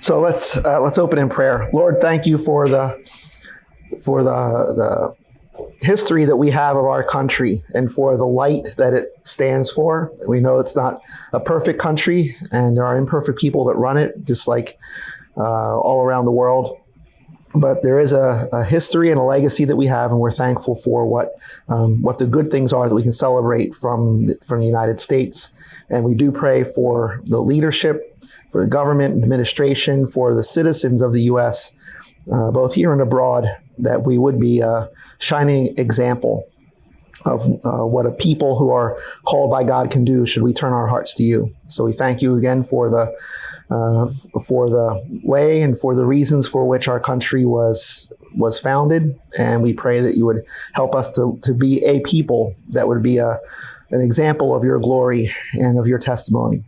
So let's open in prayer. Lord, thank you for the history that we have of our country and for the light that it stands for. We know it's not a perfect country and there are imperfect people that run it, just like all around the world. But there is a history and a legacy that we have, and we're thankful for what the good things are that we can celebrate from the United States. And we do pray for the leadership, for the government and administration, for the citizens of the U.S., both here and abroad, that we would be a shining example of what a people who are called by God can do should we turn our hearts to you. So we thank you again for the way and for the reasons for which our country was founded. And we pray that you would help us to be a people that would be an example of your glory and of your testimony.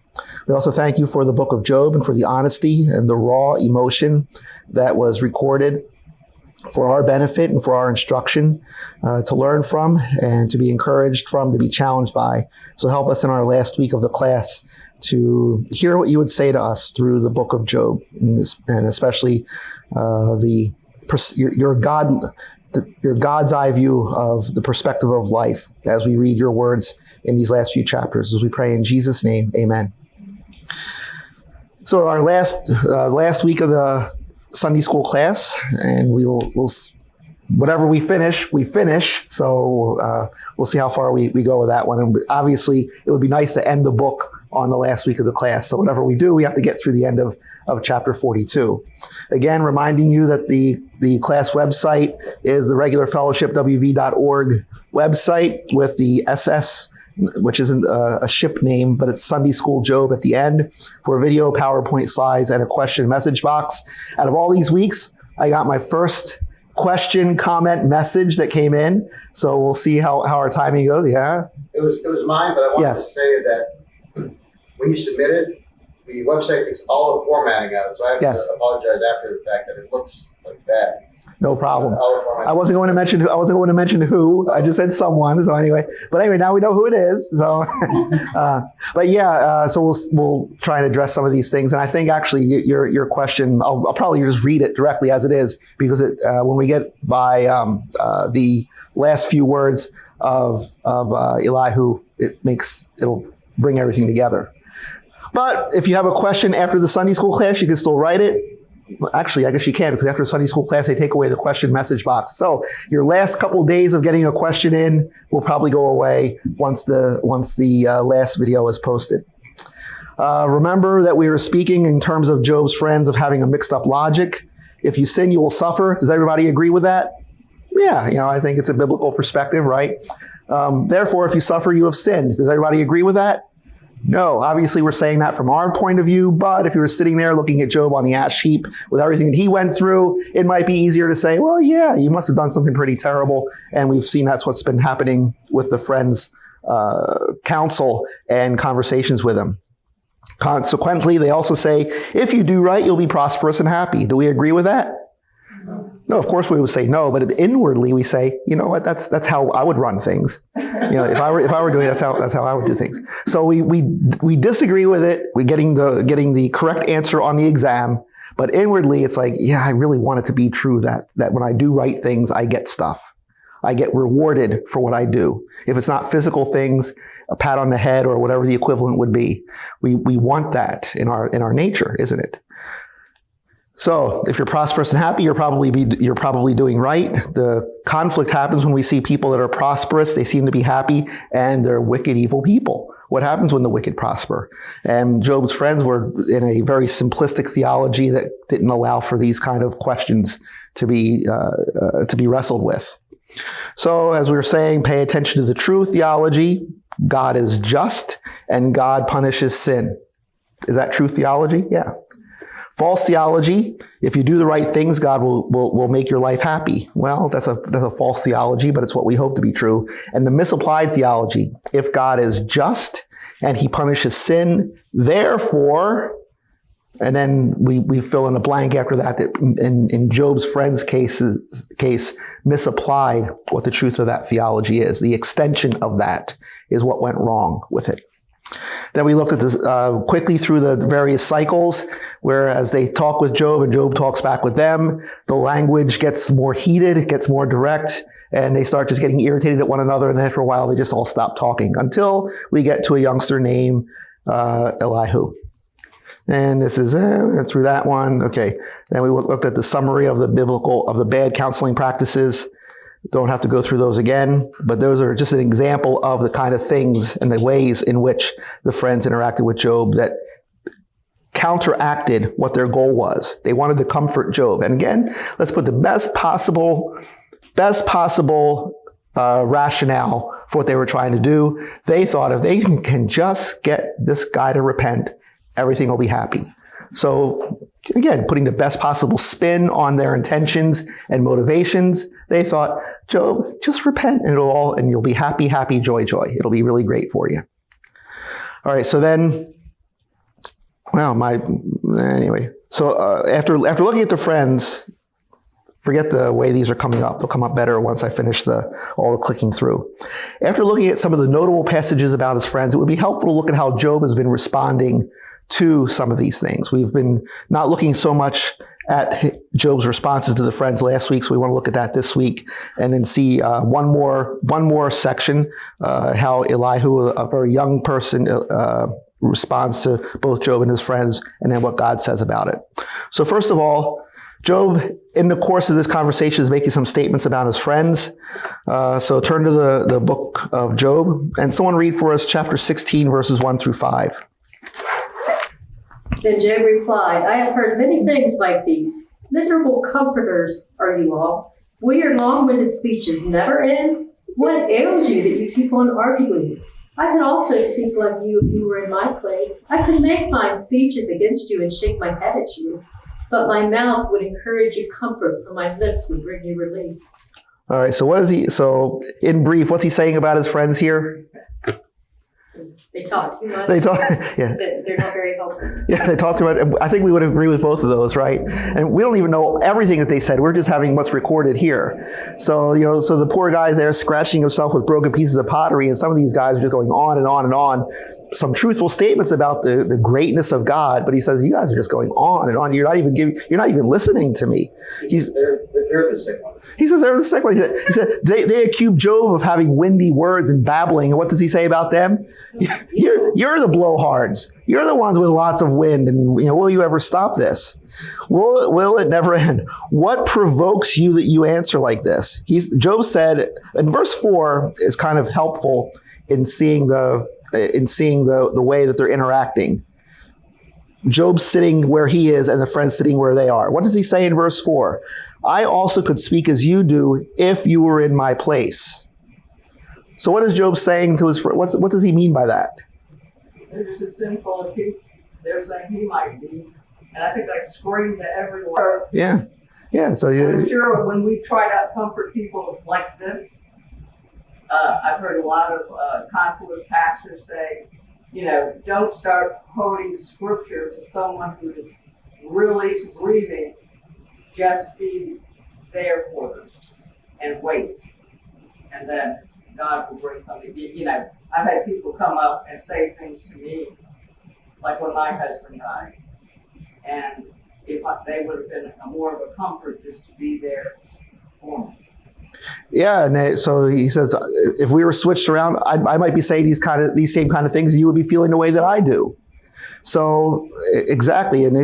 We also thank you for the book of Job and for the honesty and the raw emotion that was recorded for our benefit and for our instruction to learn from and to be encouraged from, to be challenged by. So help us in our last week of the class to hear what you would say to us through the book of Job, and especially your God's eye view of the perspective of life as we read your words in these last few chapters. As we pray in Jesus' name, amen. So our last week of the Sunday school class, and we'll whatever we finish. So we'll see how far we go with that one. And obviously, it would be nice to end the book on the last week of the class. So whatever we do, we have to get through the end of chapter 42. Again, reminding you that the class website is the regularfellowshipwv.org website with the SS, which isn't a ship name, but it's Sunday School Job at the end, for video, PowerPoint slides, and a question message box. Out of all these weeks, I got my first question, comment, message that came in. So we'll see how our timing goes. Yeah. It was mine, but I wanted to say that when you submit it, the website takes all the formatting out. So I have to apologize after the fact that it looks like that. No problem. I wasn't going to mention who. I just said someone. So anyway, now we know who it is. So, so we'll try and address some of these things. And I think actually your question, I'll probably just read it directly as it is, because when we get by the last few words of Elihu, it'll bring everything together. But if you have a question after the Sunday school class, you can still write it. Actually, I guess you can, because after Sunday school class, they take away the question message box. So your last couple of days of getting a question in will probably go away once the last video is posted. Remember that we were speaking in terms of Job's friends of having a mixed up logic. If you sin, you will suffer. Does everybody agree with that? Yeah, I think it's a biblical perspective, right? Therefore, if you suffer, you have sinned. Does everybody agree with that? No, obviously we're saying that from our point of view, but if you were sitting there looking at Job on the ash heap with everything that he went through, it might be easier to say, well, yeah, you must have done something pretty terrible. And we've seen that's what's been happening with the friends' counsel and conversations with him. Consequently, they also say, if you do right, you'll be prosperous and happy. Do we agree with that? No, of course we would say no, but inwardly we say, you know what, that's how I would run things. If I were doing it, that's how I would do things. So we disagree with it. We're getting the correct answer on the exam, but inwardly it's like, yeah, I really want it to be true that when I do right things, I get stuff. I get rewarded for what I do. If it's not physical things, a pat on the head or whatever the equivalent would be, we want that in our nature, isn't it? So if you're prosperous and happy, you're probably doing right. The conflict happens when we see people that are prosperous, they seem to be happy, and they're wicked, evil people. What happens when the wicked prosper? And Job's friends were in a very simplistic theology that didn't allow for these kind of questions to be wrestled with. So as we were saying, pay attention to the true theology. God is just, and God punishes sin. Is that true theology? Yeah. False theology, if you do the right things, God will make your life happy. Well, that's a false theology, but it's what we hope to be true. And the misapplied theology, if God is just and he punishes sin, therefore, and then we fill in a blank after that in Job's friend's case, misapplied what the truth of that theology is. The extension of that is what went wrong with it. Then we looked at this quickly through the various cycles, where as they talk with Job and Job talks back with them, the language gets more heated, it gets more direct, and they start just getting irritated at one another, and then after a while they just all stop talking until we get to a youngster named Elihu. And this is through that one. Okay. Then we looked at the summary of the bad counseling practices. Don't have to go through those again, but those are just an example of the kind of things and the ways in which the friends interacted with Job that counteracted what their goal was. They wanted to comfort Job. And again, let's put the best possible rationale for what they were trying to do. They thought if they can just get this guy to repent, everything will be happy. So again, putting the best possible spin on their intentions and motivations, they thought, Job, just repent and you'll be happy, happy, joy, joy. It'll be really great for you. All right, so then, So after looking at the friends, forget the way these are coming up. They'll come up better once I finish all the clicking through. After looking at some of the notable passages about his friends, it would be helpful to look at how Job has been responding to some of these things. We've been not looking so much at Job's responses to the friends last week, so we want to look at that this week and then see one more section, how Elihu, a very young person, responds to both Job and his friends, and then what God says about it. So first of all, Job, in the course of this conversation, is making some statements about his friends. So turn to the book of Job, and someone read for us chapter 16, verses 1 through 5. Then Job replied, I have heard many things like these. Miserable comforters are you all. Will your long-winded speeches never end? What ails you that you keep on arguing? I could also speak like you if you were in my place. I could make fine speeches against you and shake my head at you. But my mouth would encourage you comfort, for my lips would bring you relief. All right, so in brief, what's he saying about his friends here? They talk too much. Yeah. They're not very helpful. Yeah, they talked about, I think we would agree with both of those, right? And we don't even know everything that they said. We're just having what's recorded here. So, so the poor guy's there scratching himself with broken pieces of pottery, and some of these guys are just going on and on and on. Some truthful statements about the greatness of God, but he says, you guys are just going on and on. You're not even listening to me. They're the sick ones. He says they're the sick ones. He said they accuse Job of having windy words and babbling. And what does he say about them? You're the blowhards. You're the ones with lots of wind. And will you ever stop this? Will it never end? What provokes you that you answer like this? Job said, and verse 4 is kind of helpful in seeing the way that they're interacting. Job's sitting where he is and the friends sitting where they are. What does he say in verse 4? I also could speak as you do if you were in my place. So what is Job saying to his friend? What does he mean by that? They're just as sinful as they're saying he might be. And I think I screamed to everyone. Yeah. So I'm sure when we try to comfort people like this, I've heard a lot of consular pastors say, don't start quoting scripture to someone who is really grieving. Just be there for them and wait. And then God will bring something. I've had people come up and say things to me, like when my husband died. And they would have been more of a comfort just to be there for me. Yeah, and so he says, if we were switched around, I might be saying these same kind of things, and you would be feeling the way that I do. So exactly, and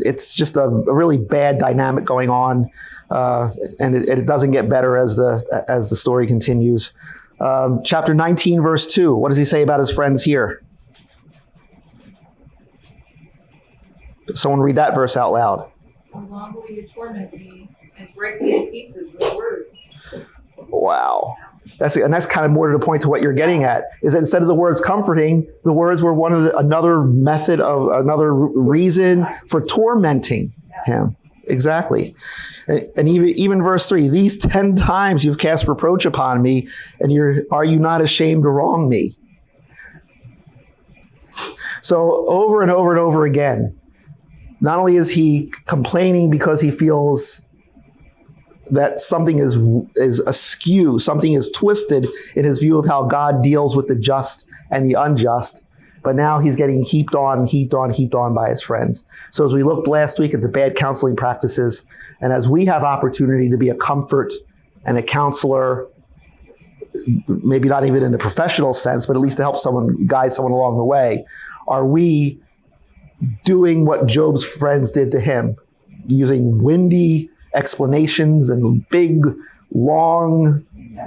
it's just a really bad dynamic going on, and it doesn't get better as the story continues. Chapter 19, verse 2. What does he say about his friends here? Someone read that verse out loud. How long will you torment me and break me in pieces with words? Wow. That's kind of more to the point to what you're getting at, is that instead of the words comforting, the words were another reason for tormenting him. Exactly. And even verse 3, these 10 times you've cast reproach upon me, and are you not ashamed to wrong me? So over and over and over again, not only is he complaining because he feels that something is askew, something is twisted in his view of how God deals with the just and the unjust, But now he's getting heaped on by his friends. So as we looked last week at the bad counseling practices, and as we have opportunity to be a comfort and a counselor, maybe not even in a professional sense, but at least to help someone, guide someone along the way, are we doing what Job's friends did to him, using windy explanations and big, long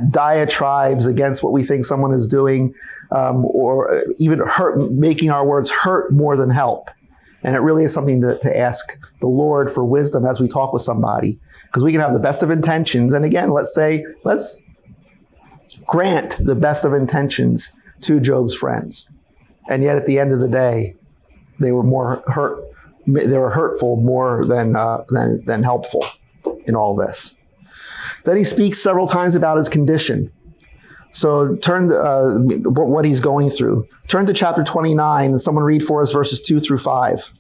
diatribes against what we think someone is doing, or even making our words hurt more than help? And it really is something to ask the Lord for wisdom as we talk with somebody, because we can have the best of intentions. And again, let's grant the best of intentions to Job's friends. And yet at the end of the day, they were hurtful more than helpful in all this. Then he speaks several times about his condition. So turn to what he's going through. Turn to chapter 29 and someone read for us verses 2 through 5.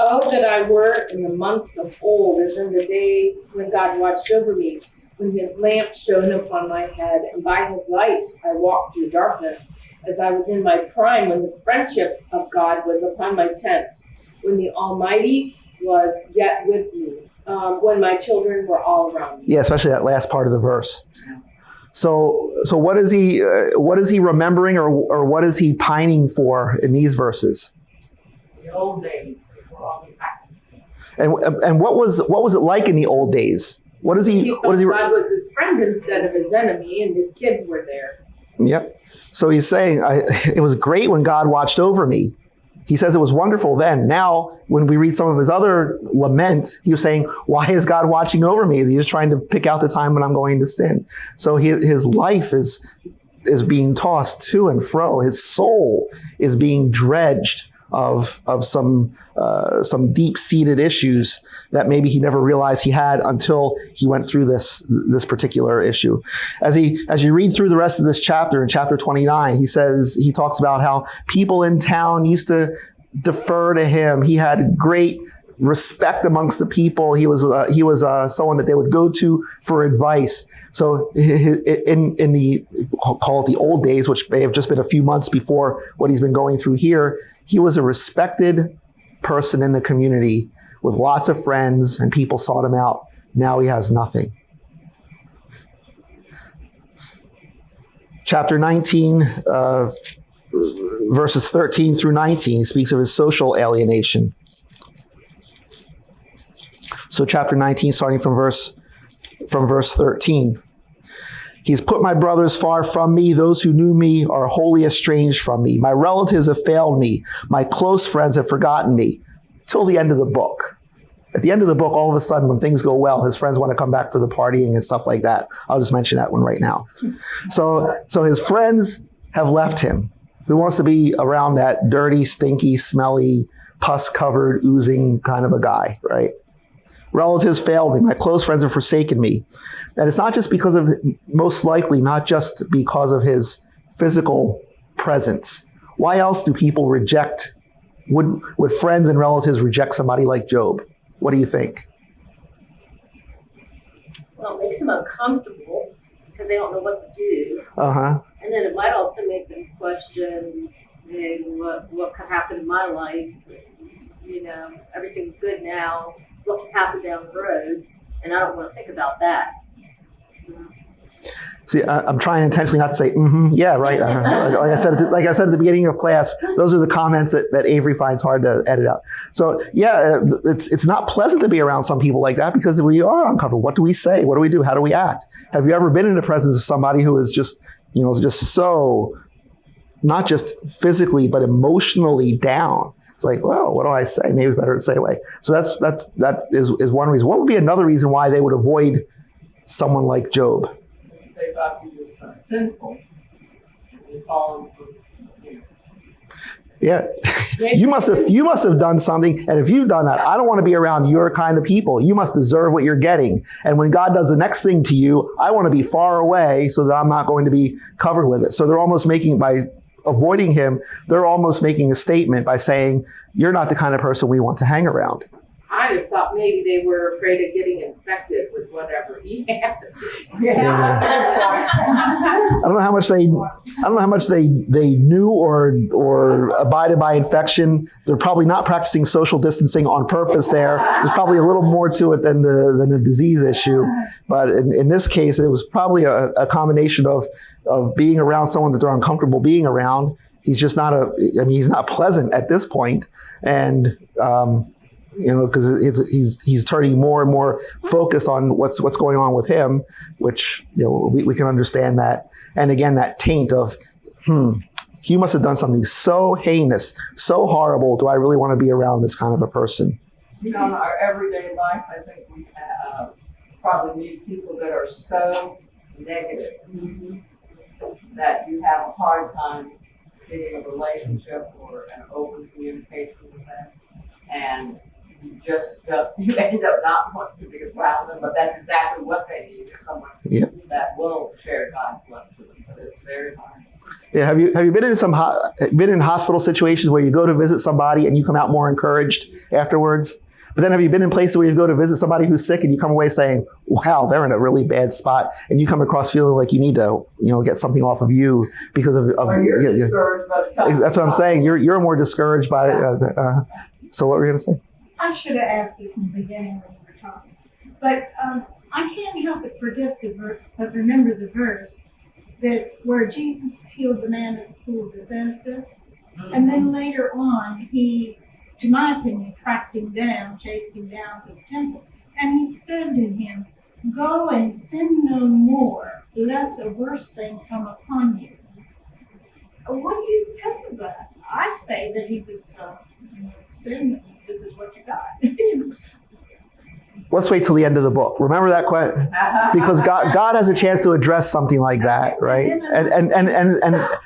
Oh, that I were in the months of old, as in the days when God watched over me, when his lamp shone upon my head, and by his light I walked through darkness, as I was in my prime, when the friendship of God was upon my tent, when the Almighty was yet with me, when my children were all around me. Yeah, especially that last part of the verse. So what is he remembering, or what is he pining for in these verses? The old days were always happy. And what was it like in the old days? What is he? He thought God was his friend instead of his enemy, and his kids were there. Yep. So he's saying, it was great when God watched over me. He says it was wonderful then. Now, when we read some of his other laments, he was saying, why is God watching over me? Is he just trying to pick out the time when I'm going to sin? So his life is being tossed to and fro. His soul is being dredged of some deep-seated issues that maybe he never realized he had until he went through this particular issue. As you read through the rest of this chapter, in chapter 29, he talks about how people in town used to defer to him. He had great respect amongst the people. He was someone that they would go to for advice. So in the, call it the old days, which may have just been a few months before what he's been going through here, he was a respected person in the community with lots of friends, and people sought him out. Now he has nothing. Chapter 19, verses 13 through 19, speaks of his social alienation. So chapter 19, starting from verse 13. He's put my brothers far from me. Those who knew me are wholly estranged from me. My relatives have failed me. My close friends have forgotten me. Till the end of the book. At the end of the book, all of a sudden, when things go well, his friends want to come back for the partying and stuff like that. I'll just mention that one right now. So his friends have left him. Who wants to be around that dirty, stinky, smelly, pus-covered, oozing kind of a guy, right? Relatives failed me. My close friends have forsaken me. And it's not just because of, most likely, not just because of his physical presence. Why else do people reject, would friends and relatives reject somebody like Job? What do you think? Well, it makes them uncomfortable because they don't know what to do. Uh-huh. And then it might also make them question, what could happen in my life? Everything's good now. What can happen down the road? And I don't want to think about that. So. See, I'm trying intentionally not to say, yeah, right. Like I said at the beginning of class, those are the comments that Avery finds hard to edit out. So yeah, it's not pleasant to be around some people like that because we are uncomfortable. What do we say? What do we do? How do we act? Have you ever been in the presence of somebody who is just so, not just physically, but emotionally down? It's like, well, what do I say? Maybe it's better to stay away. So that is one reason. What would be another reason why they would avoid someone like Job? They thought he was sinful. They followed him. Yeah, you must have done something, and if you've done that, I don't want to be around your kind of people. You must deserve what you're getting. And when God does the next thing to you, I want to be far away so that I'm not going to be covered with it. So they're almost making, by avoiding him, they're almost making a statement by saying, you're not the kind of person we want to hang around. I just thought maybe they were afraid of getting infected with whatever he had. I don't know how much they knew or abided by infection. They're probably not practicing social distancing on purpose there. There's probably a little more to it than the disease issue. But in this case, it was probably a combination of being around someone that they're uncomfortable being around. He's just he's not pleasant at this point. And, because he's turning more and more focused on what's going on with him, which, we can understand that. And again, that taint of, he must have done something so heinous, so horrible. Do I really want to be around this kind of a person? In our everyday life, I think we probably meet people that are so negative that you have a hard time getting a relationship or an open communication with them. And you just you end up not wanting to be around them, but that's exactly what they need, is someone that will share God's love to them. But it's very hard. Yeah, have you been in hospital situations where you go to visit somebody and you come out more encouraged afterwards? But then have you been in places where you go to visit somebody who's sick and you come away saying, wow, they're in a really bad spot, and you come across feeling like you need to, get something off of you because of you're discouraged by the time. That's what I'm saying. You're more discouraged by. So what were you going to say? I should have asked this in the beginning when we were talking, but I can't help but remember the verse that where Jesus healed the man at the pool of Bethesda, and then later on he, to my opinion, tracked him down, chased him down to the temple, and he said to him, "Go and sin no more, lest a worse thing come upon you." What do you think of that? I say that he was sin. This is what you got. Let's wait till the end of the book. Remember that question, because God has a chance to address something like that, right?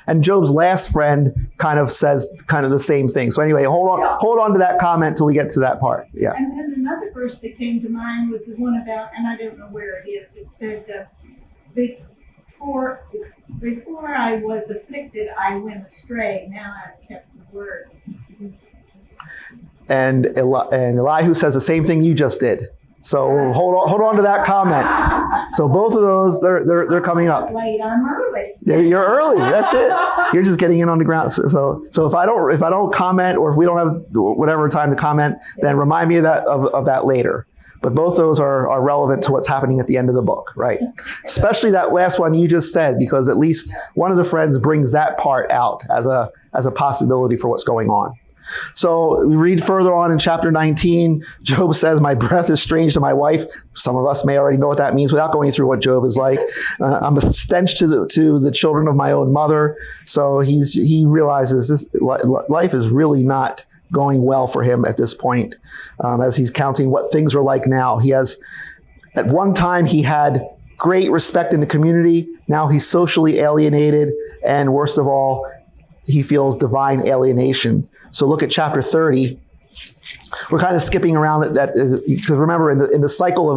And Job's last friend kind of says kind of the same thing. So anyway, hold on to that comment till we get to that part. Yeah. And then another verse that came to mind was the one about, and I don't know where it is. It said, "Before I was afflicted, I went astray. Now I've kept the word." And Elihu says the same thing you just did. So hold on to that comment. So both of those, they're coming up. Late, I'm early. You're early. That's it. You're just getting in on the ground. So if I don't comment, or if we don't have whatever time to comment, then remind me of that later. But both those are relevant to what's happening at the end of the book, right? Especially that last one you just said, because at least one of the friends brings that part out as a possibility for what's going on. So we read further on in chapter 19, Job says, "My breath is strange to my wife." Some of us may already know what that means without going through what Job is like. "I'm a stench to the children of my own mother." So he realizes this life is really not going well for him at this point, as he's counting what things are like now. At one time he had great respect in the community. Now he's socially alienated, and worst of all, he feels divine alienation. So look at chapter 30. We're kind of skipping around that because remember, in the cycle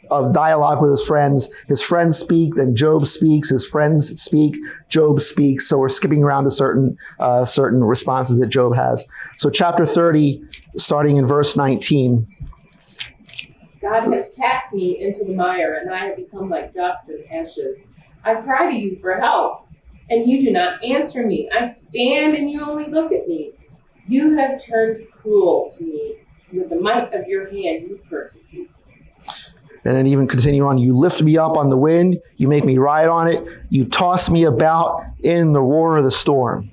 of dialogue with his friends speak, then Job speaks, his friends speak, Job speaks. So we're skipping around to certain responses that Job has. So chapter 30, starting in verse 19. "God has cast me into the mire, and I have become like dust and ashes. I cry to you for help, and you do not answer me. I stand, and you only look at me. You have turned cruel to me. With the might of your hand, you persecute." And then even continue on. "You lift me up on the wind. You make me ride on it. You toss me about in the roar of the storm."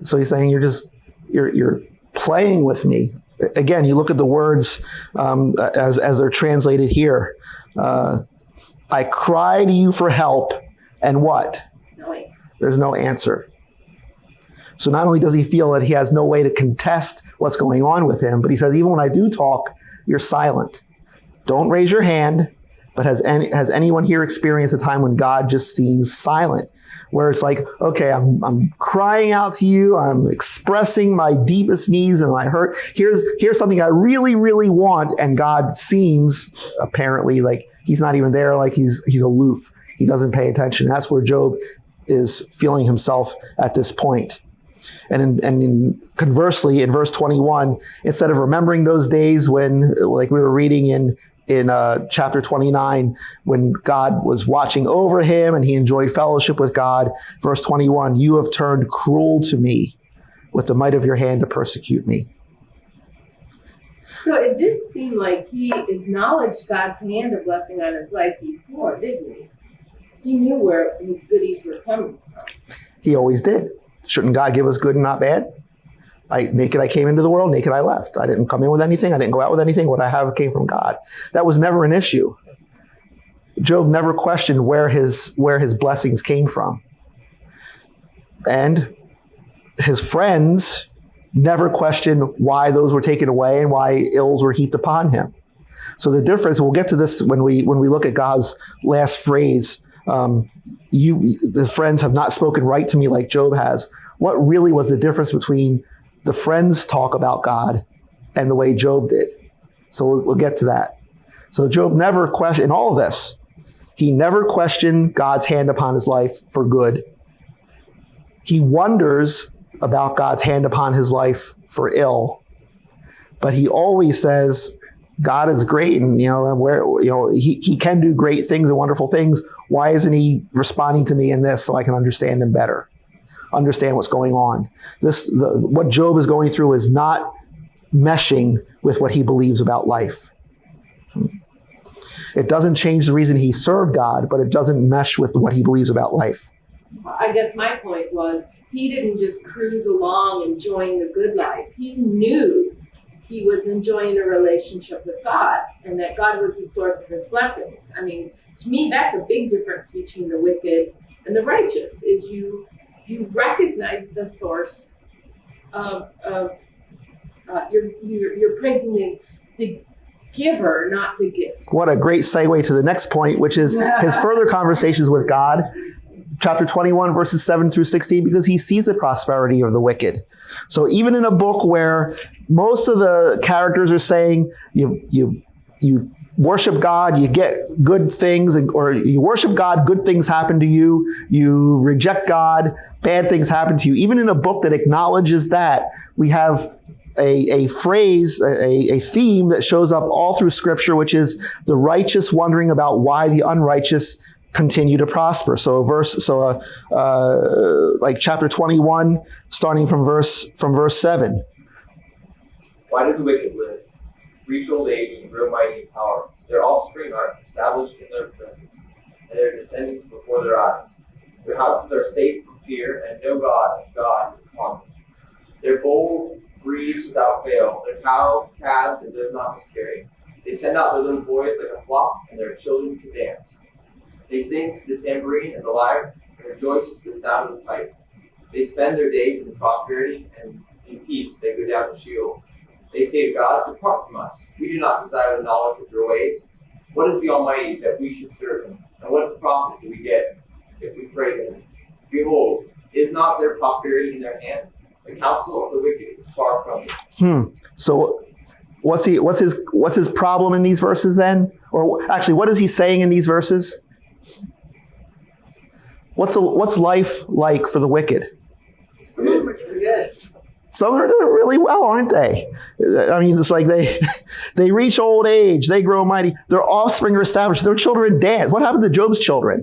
So he's saying you're playing with me. Again, you look at the words as they're translated here. "I cry to you for help," and what? No answer. There's no answer. So not only does he feel that he has no way to contest what's going on with him, but he says, even when I do talk, you're silent. Don't raise your hand, but has anyone here experienced a time when God just seems silent? Where it's like, okay, I'm crying out to you, I'm expressing my deepest needs and my hurt. Here's something I really, really want, and God seems apparently like he's not even there, like he's aloof. He doesn't pay attention. That's where Job is feeling himself at this point. Conversely, in verse 21, instead of remembering those days when, like we were reading in chapter 29, when God was watching over him and he enjoyed fellowship with God, verse 21, you have turned cruel to me with the might of your hand to persecute me. So it did seem like he acknowledged God's hand of blessing on his life before, didn't he? He knew where his goodies were coming from. He always did. Shouldn't God give us good and not bad? Naked I came into the world, naked I left. I didn't come in with anything. I didn't go out with anything. What I have came from God. That was never an issue. Job never questioned where his blessings came from. And his friends never questioned why those were taken away and why ills were heaped upon him. So the difference, we'll get to this when we look at God's last phrase, the friends have not spoken right to me like Job has. What really was the difference between the friends' talk about God and the way Job did? So we'll get to that. So Job never questioned, in all of this, he never questioned God's hand upon his life for good. He wonders about God's hand upon his life for ill. But he always says, God is great, and he can do great things and wonderful things. Why isn't he responding to me in this so I can understand him better? Understand what's going on. What Job is going through is not meshing with what he believes about life. It doesn't change the reason he served God, but it doesn't mesh with what he believes about life. I guess my point was he didn't just cruise along enjoying the good life. He knew he was enjoying a relationship with God and that God was the source of his blessings. I mean, to me, that's a big difference between the wicked and the righteous, is you recognize the source of you're praising the giver, not the gift. What a great segue to the next point, which is his further conversations with God. Chapter 21, verses 7 through 16, because he sees the prosperity of the wicked. So even in a book where most of the characters are saying you worship God, you get good things, or you worship God, good things happen to you. You reject God, bad things happen to you. Even in a book that acknowledges that, we have a phrase, a theme that shows up all through Scripture, which is the righteous wondering about why the unrighteous continue to prosper. Like chapter 21, starting from verse 7. Why do the wicked live, reach old age, and grow mighty in power? Their offspring are established in their presence, and their descendants before their eyes. Their houses are safe from fear, and no God is upon them. Their bull breeds without fail, their cow calves and does not miscarry. They send out their little boys like a flock, and their children to dance. They sing to the tambourine and the lyre, and rejoice to the sound of the pipe. They spend their days in prosperity, and in peace they go down to Sheol. They say to God, depart from us. We do not desire the knowledge of your ways. What is the Almighty that we should serve him? And what profit do we get if we pray to him? Behold, is not their prosperity in their hand? The counsel of the wicked is far from them. So what's his problem in these verses then? Or actually, what is he saying in these verses? What's life like for the wicked? Some of them are pretty good. Some are doing really well, aren't they? I mean, it's like they reach old age, they grow mighty, their offspring are established, their children dance. What happened to Job's children?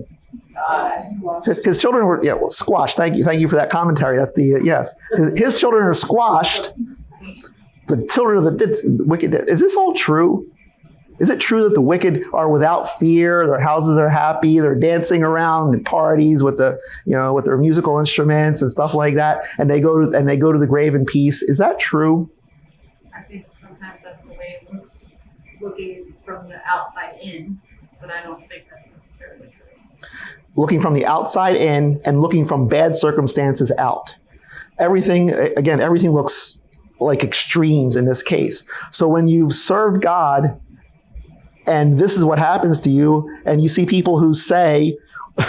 His children were squashed. Thank you for that commentary. That's yes. His children are squashed. The children of the wicked. Is this all true? Is it true that the wicked are without fear? Their houses are happy. They're dancing around in parties with with their musical instruments and stuff like that. And they go to the grave in peace. Is that true? I think sometimes that's the way it looks, looking from the outside in, but I don't think that's necessarily true. Looking from the outside in and looking from bad circumstances out. Everything looks like extremes in this case. So when you've served God, and this is what happens to you, and you see people who say,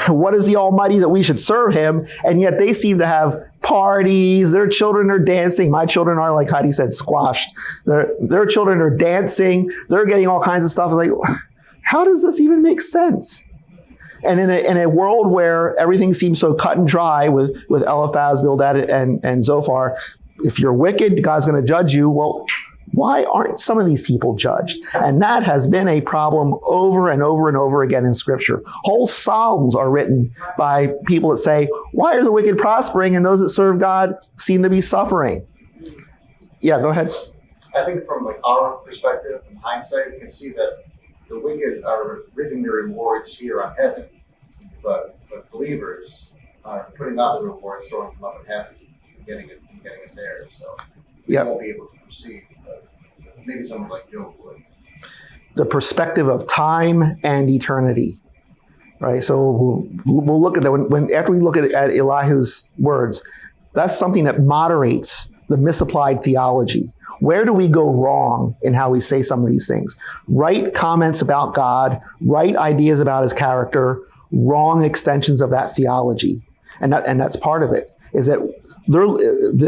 what is the Almighty that we should serve him? And yet they seem to have parties, their children are dancing. My children are, like Heidi said, squashed. Their children are dancing, they're getting all kinds of stuff. Like, how does this even make sense? And in a world where everything seems so cut and dry with Eliphaz, Bildad, and Zophar, if you're wicked, God's going to judge you. Well, why aren't some of these people judged? And that has been a problem over and over and over again in Scripture. Whole psalms are written by people that say, why are the wicked prospering and those that serve God seem to be suffering? Yeah, go ahead. I think from like our perspective, in hindsight, we can see that the wicked are reaping their rewards here on heaven, but believers are putting out the rewards, storing them up in heaven, and getting it there. So they won't be able to proceed. But maybe someone like Job would. The perspective of time and eternity, right? So we'll look at that when after we look at Elihu's words. That's something that moderates the misapplied theology. Where do we go wrong in how we say some of these things? Right comments about God, right ideas about his character, wrong extensions of that theology. And that's part of it, is that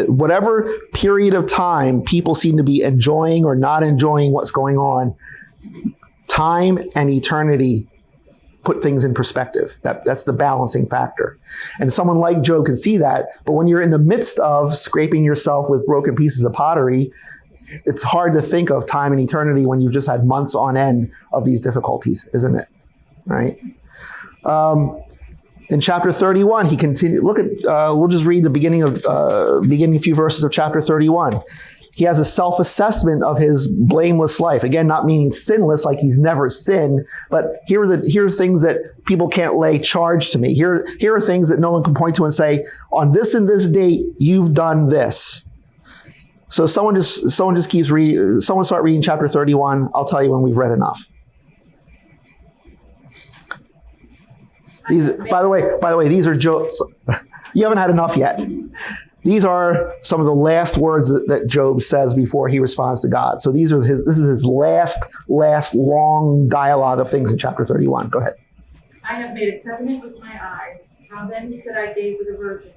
whatever period of time people seem to be enjoying or not enjoying what's going on, time and eternity put things in perspective. That's the balancing factor. And someone like Job can see that, but when you're in the midst of scraping yourself with broken pieces of pottery, it's hard to think of time and eternity when you've just had months on end of these difficulties, isn't it? Right? In chapter 31, he continued. Look at. We'll just read the beginning few verses of chapter 31. He has a self-assessment of his blameless life. Again, not meaning sinless, like he's never sinned, but here are things that people can't lay charge to me. Here are things that no one can point to and say, on this and this date, you've done this. So someone just keeps reading. Someone start reading chapter 31. I'll tell you when we've read enough. By the way, these are Job's. You haven't had enough yet. These are some of the last words that Job says before he responds to God. So this is his last long dialogue of things in chapter 31. Go ahead. I have made a covenant with my eyes. How then could I gaze at a virgin?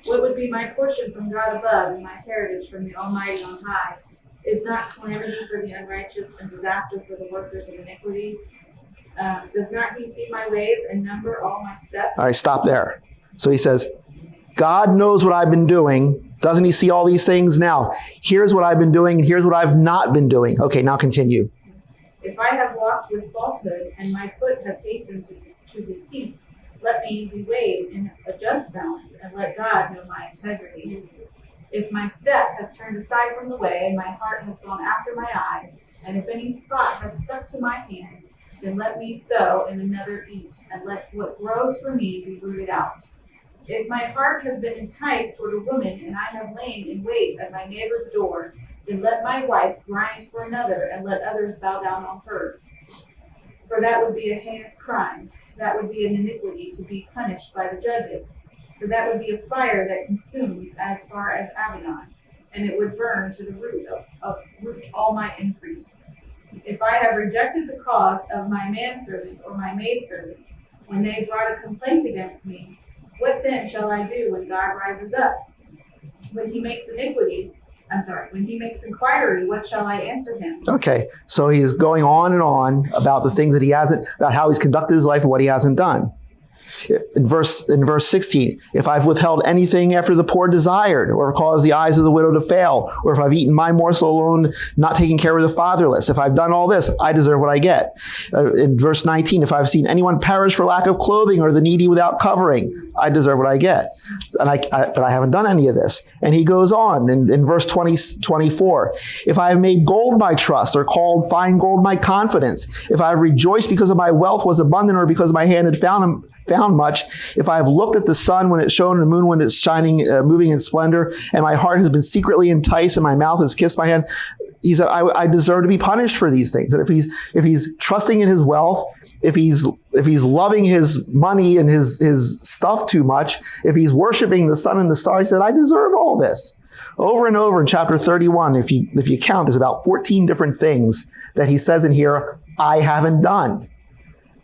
What would be my portion from God above and my heritage from the Almighty on high? Is not calamity for the unrighteous and disaster for the workers of iniquity? Does not he see my ways and number all my steps? All right, stop there. So he says, God knows what I've been doing. Doesn't he see all these things? Now, here's what I've been doing, and here's what I've not been doing. Okay, now continue. If I have walked with falsehood, and my foot has hastened to deceit, let me be weighed in a just balance, and let God know my integrity. If my step has turned aside from the way, and my heart has gone after my eyes, and if any spot has stuck to my hands, then let me sow and another eat, and let what grows for me be rooted out. If my heart has been enticed toward a woman, and I have lain in wait at my neighbor's door, then let my wife grind for another, and let others bow down on her. For that would be a heinous crime. That would be an iniquity to be punished by the judges. For that would be a fire that consumes as far as Abaddon, and it would burn to the root all my increase. If I have rejected the cause of my manservant or my maidservant, when they brought a complaint against me, what then shall I do when God rises up? When he makes inquiry, what shall I answer him? Okay, so he's going on and on about the things that about how he's conducted his life and what he hasn't done. In verse 16, if I've withheld anything after the poor desired, or caused the eyes of the widow to fail, or if I've eaten my morsel alone, not taking care of the fatherless, if I've done all this, I deserve what I get. In verse 19, if I've seen anyone perish for lack of clothing, or the needy without covering, I deserve what I get. But I haven't done any of this. And he goes on in verse 24, if I have made gold my trust, or called fine gold my confidence, if I have rejoiced because of my wealth was abundant, or because my hand had found much, if I have looked at the sun when it shone and the moon when it's shining, moving in splendor, and my heart has been secretly enticed and my mouth has kissed my hand, he said, I deserve to be punished for these things. And if he's trusting in his wealth, if he's loving his money and his stuff too much, if he's worshiping the sun and the stars, he said, I deserve all this. Over and over in chapter 31, if you count, there's about 14 different things that he says in here, I haven't done.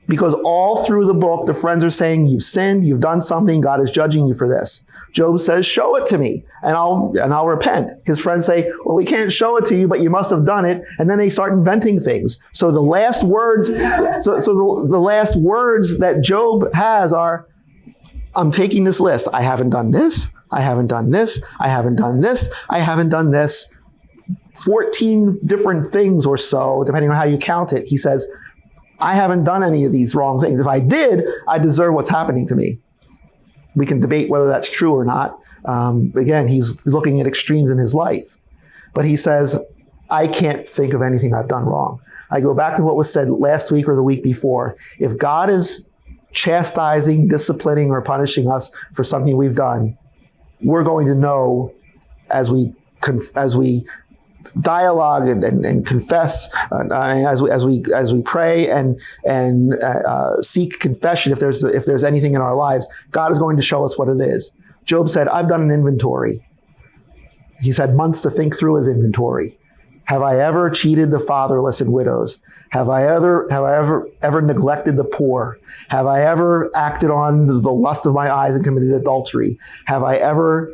Because all through the book, the friends are saying, you've sinned, you've done something, God is judging you for this. Job says, show it to me, and I'll repent. His friends say, well, we can't show it to you, but you must have done it. And then they start inventing things. So the last words, the last words that Job has are, I'm taking this list. I haven't done this. I haven't done this. I haven't done this. I haven't done this. 14 different things or so, depending on how you count it. He says, I haven't done any of these wrong things. If I did, I deserve what's happening to me. We can debate whether that's true or not. Again, he's looking at extremes in his life. But he says, I can't think of anything I've done wrong. I go back to what was said last week or the week before. If God is chastising, disciplining, or punishing us for something we've done, we're going to know as we dialogue and confess, as we pray and seek confession. If there's anything in our lives, God is going to show us what it is. Job said, "I've done an inventory." He's had months to think through his inventory. Have I ever cheated the fatherless and widows? Have I ever neglected the poor? Have I ever acted on the lust of my eyes and committed adultery? Have I ever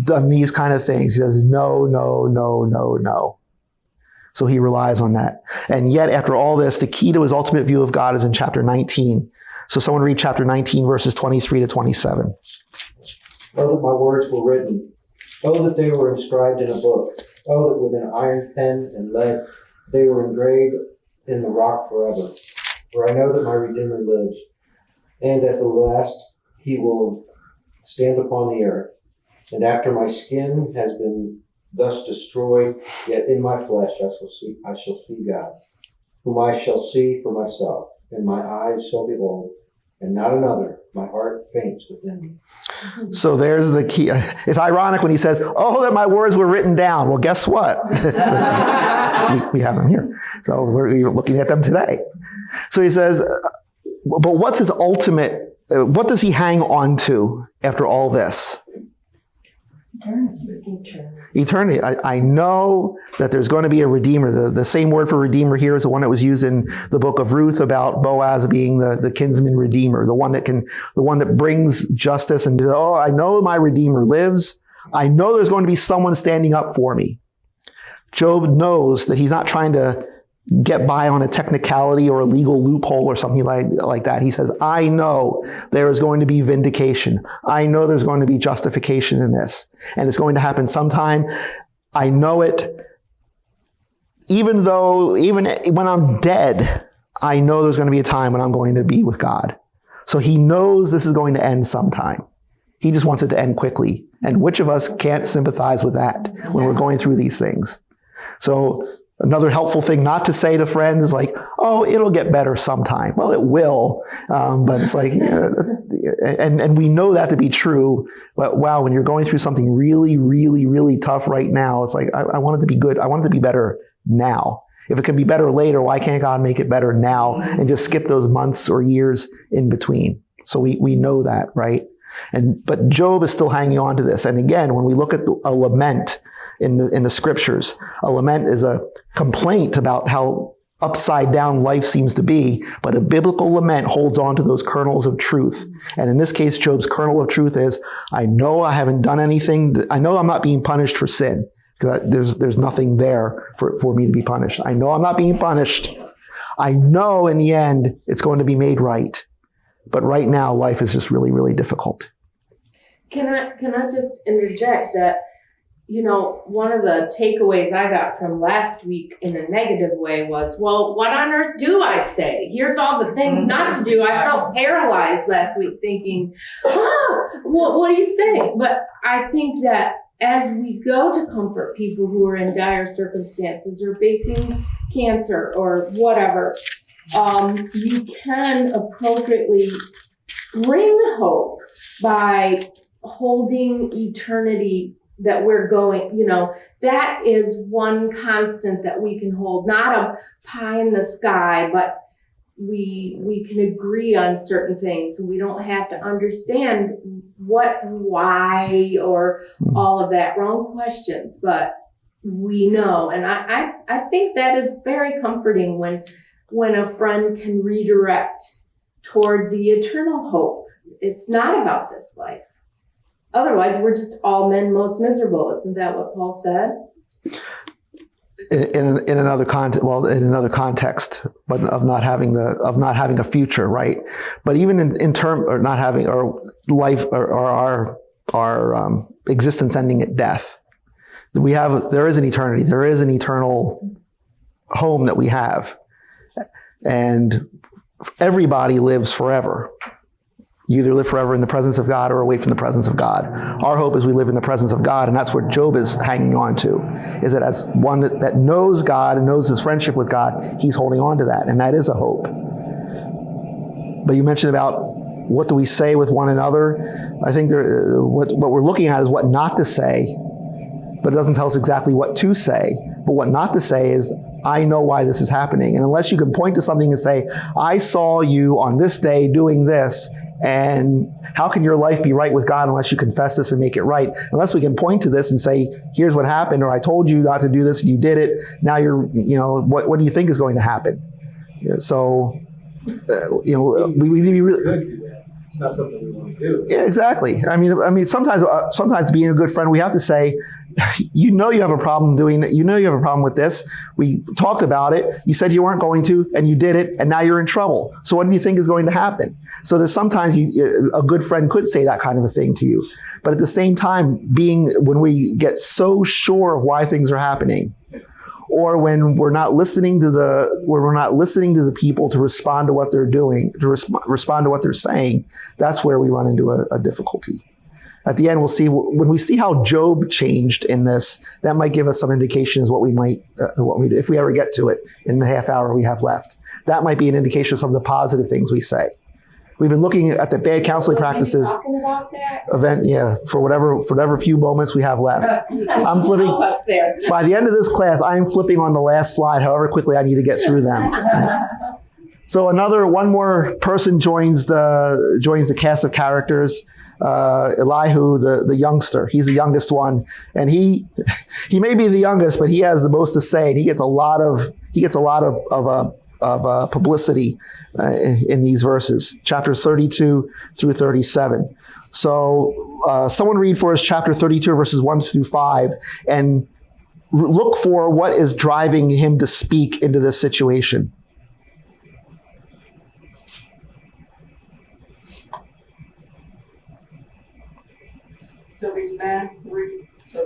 done these kind of things? He says, no, no, no, no, no. So he relies on that. And yet, after all this, the key to his ultimate view of God is in chapter 19. So someone read chapter 19, verses 23 to 27. Oh, that my words were written. Oh, that they were inscribed in a book. Oh, that with an iron pen and lead they were engraved in the rock forever. For I know that my Redeemer lives, and at the last he will stand upon the earth. And after my skin has been thus destroyed, yet in my flesh I shall see God, whom I shall see for myself, and my eyes shall behold, and not another. My heart faints within me. So there's the key. It's ironic when he says, oh, that my words were written down. Well, guess what? we have them here. So we're looking at them today. So he says, but what's his ultimate, what does he hang on to after all this? Eternity. I know that there's going to be a redeemer. The same word for redeemer here is the one that was used in the book of Ruth about Boaz being the kinsman redeemer, the one that brings justice and, oh, I know my redeemer lives. I know there's going to be someone standing up for me. Job knows that he's not trying to get by on a technicality or a legal loophole or something like that. He says, I know there is going to be vindication. I know there's going to be justification in this. And it's going to happen sometime. I know it. Even when I'm dead, I know there's going to be a time when I'm going to be with God. So he knows this is going to end sometime. He just wants it to end quickly. And which of us can't sympathize with that when we're going through these things? So another helpful thing not to say to friends is like, oh, it'll get better sometime. Well, it will. But it's like, and we know that to be true. But wow, when you're going through something really, really, really tough right now, it's like, I want it to be good. I want it to be better now. If it can be better later, why can't God make it better now and just skip those months or years in between? So we know that, right? But Job is still hanging on to this. And again, when we look at a lament in the scriptures, a lament is a complaint about how upside down life seems to be, but a biblical lament holds on to those kernels of truth. And in this case, Job's kernel of truth is, I know I haven't done anything. I know I'm not being punished for sin, because there's nothing there for me to be punished. I know I'm not being punished. I know in the end it's going to be made right. But right now, life is just really, really difficult. Can I just interject that, one of the takeaways I got from last week in a negative way was, well, what on earth do I say? Here's all the things not to do. I felt paralyzed last week thinking, what do you say? But I think that as we go to comfort people who are in dire circumstances or facing cancer or whatever, you can appropriately bring hope by holding eternity that we're going, that is one constant that we can hold, not a pie in the sky, but we can agree on certain things. We don't have to understand what, why, or all of that. Wrong questions, but we know. And I think that is very comforting when when a friend can redirect toward the eternal hope. It's not about this life. Otherwise, we're just all men most miserable. Isn't that what Paul said? In another context, but of not having a future, right? But even in term, or not having, or life, or our existence ending at death, there is an eternity. There is an eternal home that we have, and everybody lives forever. You either live forever in the presence of God or away from the presence of God. Our hope is we live in the presence of God, and that's what Job is hanging on to, is that as one that knows God and knows his friendship with God, he's holding on to that, and that is a hope. But you mentioned about what do we say with one another. I think what we're looking at is what not to say, but it doesn't tell us exactly what to say. But what not to say is, I know why this is happening. And unless you can point to something and say, I saw you on this day doing this, and how can your life be right with God unless you confess this and make it right? Unless we can point to this and say, here's what happened, or I told you not to do this and you did it. Now what do you think is going to happen? So, we need to be really. It's not something we want to do. Yeah, exactly. I mean, sometimes being a good friend, we have to say, you have a problem doing that. You have a problem with this. We talked about it. You said you weren't going to, and you did it, and now you're in trouble. So what do you think is going to happen? So there's sometimes a good friend could say that kind of a thing to you. But at the same time, when we get so sure of why things are happening, or when we're not listening to the people to respond to what they're doing, to respond to what they're saying, that's where we run into a difficulty. At the end, we'll see, when we see how Job changed in this, that might give us some indications what we do, if we ever get to it in the half hour we have left. That might be an indication of some of the positive things we say. We've been looking at the bad counseling practices Talking about that? event, for whatever few moments we have left. I'm flipping. Help us there. By the end of this class, I am flipping on the last slide, however quickly I need to get through them. So one more person joins the cast of characters. Elihu, the youngster. He's the youngest one, and he may be the youngest, but he has the most to say, and he gets a lot of publicity in these verses, chapters 32 through 37. So someone read for us chapter 32, verses 1 through 5, and look for what is driving him to speak into this situation. So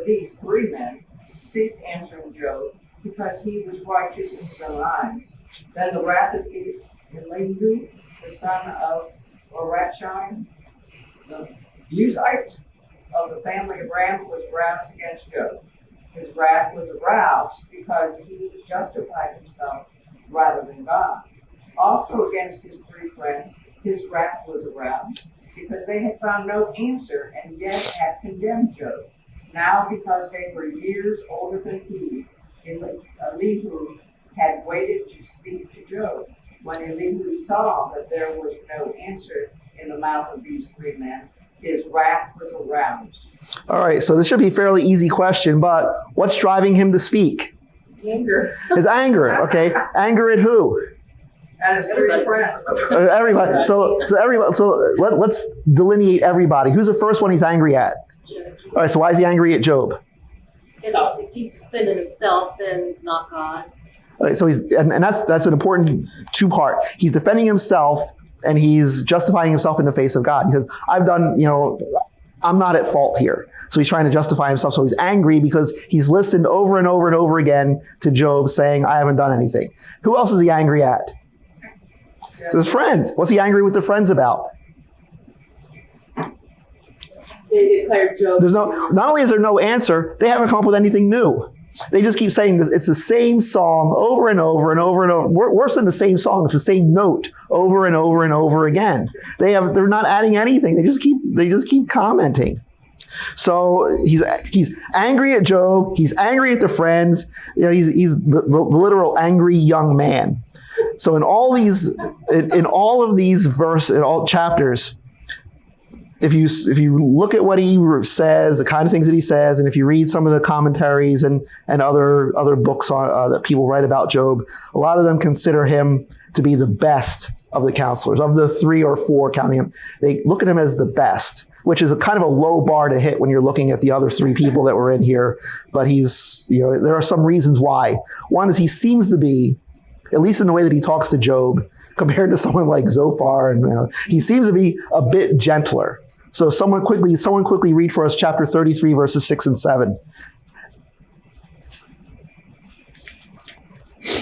these three men ceased answering Job because he was righteous in his own eyes. Then the wrath of Elihu, the son of Orachai, the Buzite of the family of Ram, was aroused against Job. His wrath was aroused because he justified himself rather than God. Also against his three friends, his wrath was aroused because they had found no answer and yet had condemned Job. Now because they were years older than he, Elihu had waited to speak to Job. When Elihu saw that there was no answer in the mouth of these three men, his wrath was aroused. All right, so this should be a fairly easy question, but what's driving him to speak? Anger. His anger, okay? Anger at who? And his three friends. Everybody. So let's delineate everybody. Who's the first one he's angry at? Job. All right, so why is he angry at Job? Because he's defending himself and not God. All right, so that's an important two-part. He's defending himself and he's justifying himself in the face of God. He says, I'm not at fault here. So he's trying to justify himself. So he's angry because he's listened over and over and over again to Job saying, I haven't done anything. Who else is he angry at? So his friends. What's he angry with the friends about? They declared Job. Not only is there no answer, they haven't come up with anything new. They just keep saying it's the same song over and over and over and over. Worse than the same song, it's the same note over and over and over again. They're not adding anything. They just keep commenting. So he's angry at Job. He's angry at the friends. He's the literal angry young man. So in all of these chapters, if you look at what he says, the kind of things that he says, and if you read some of the commentaries and other books that people write about Job, a lot of them consider him to be the best of the counselors. Of the 3 or 4 counting him, they look at him as the best, which is a kind of a low bar to hit when you're looking at the other 3 people that were in here. But there are some reasons why. One is he seems to be, at least in the way that he talks to Job, compared to someone like Zophar, and he seems to be a bit gentler. So someone quickly read for us chapter 33, verses 6 and 7.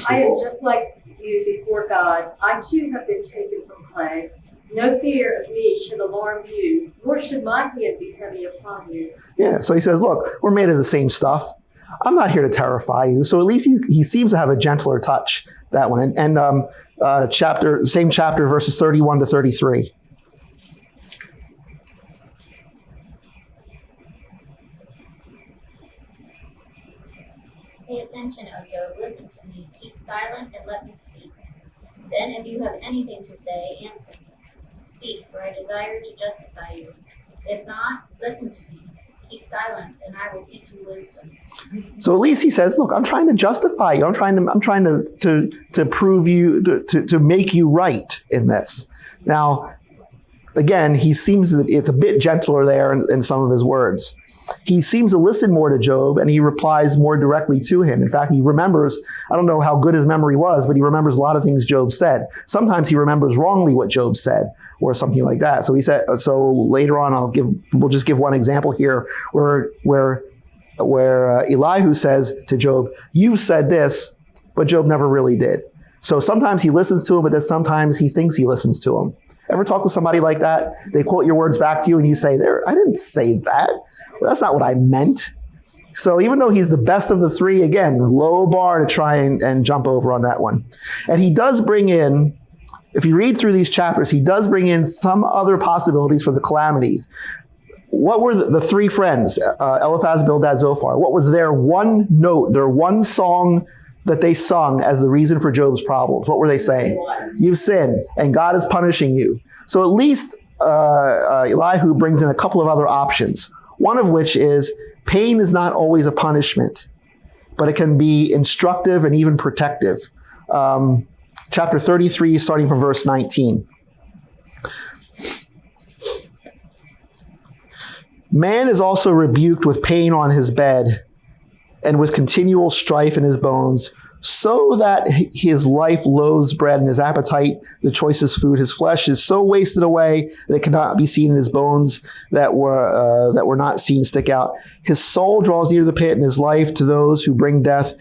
I am just like you before God. I too have been taken from clay. No fear of me should alarm you, nor should my hand be heavy upon you. Yeah, so he says, look, we're made of the same stuff. I'm not here to terrify you. So at least he seems to have a gentler touch, that one. And same chapter, verses 31 to 33. Pay attention, O Job, listen to me, keep silent and let me speak. Then if you have anything to say, answer me. Speak, for I desire to justify you. If not, listen to me. Keep silent, and I will teach you wisdom. So at least he says, look, I'm trying to justify you. I'm trying to prove you, to make you right in this. Now, again, he seems that it's a bit gentler there in some of his words. He seems to listen more to Job, and he replies more directly to him. In fact, he remembers, I don't know how good his memory was, but he remembers a lot of things Job said. Sometimes he remembers wrongly what Job said, or something like that. So he said, so later on, we'll just give one example here where Elihu says to Job, you've said this, but Job never really did. So sometimes he listens to him, but then sometimes he thinks he listens to him. Ever talk to somebody like that? They quote your words back to you and you say, I didn't say that. Well, that's not what I meant. So even though he's the best of the 3, again, low bar to try and jump over on that one. And he does bring in, if you read through these chapters, he does bring in some other possibilities for the calamities. What were the 3 friends, Eliphaz, Bildad, Zophar? What was their one note, their one song that they sung as the reason for Job's problems? What were they saying? You've sinned, and God is punishing you. So at least Elihu brings in a couple of other options. One of which is pain is not always a punishment, but it can be instructive and even protective. Chapter 33, starting from verse 19. Man is also rebuked with pain on his bed, and with continual strife in his bones, so that his life loathes bread and his appetite, the choicest food. His flesh is so wasted away that it cannot be seen in his bones that were not seen stick out. His soul draws near to the pit, and his life to those who bring death.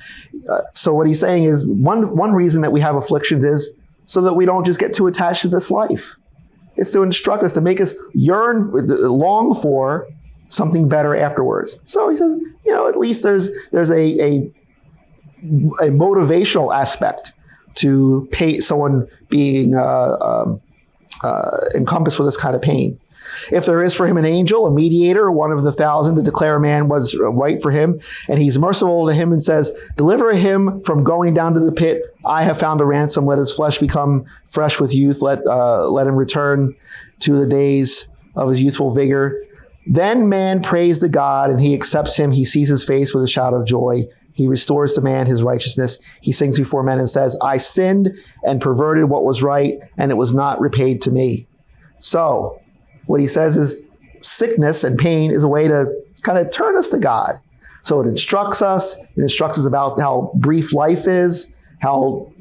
So what he's saying is one reason that we have afflictions is so that we don't just get too attached to this life. It's to instruct us, to make us long for something better afterwards. So he says, at least there's a motivational aspect to someone being encompassed with this kind of pain. If there is for him an angel, a mediator, one of the 1,000 to declare a man was right for him, and he's merciful to him and says, deliver him from going down to the pit. I have found a ransom. Let his flesh become fresh with youth. Let him return to the days of his youthful vigor. Then man prays to God, and he accepts him. He sees his face with a shout of joy. He restores to man his righteousness. He sings before men and says, I sinned and perverted what was right, and it was not repaid to me. So what he says is sickness and pain is a way to kind of turn us to God. So it instructs us. It instructs us about how brief life is, how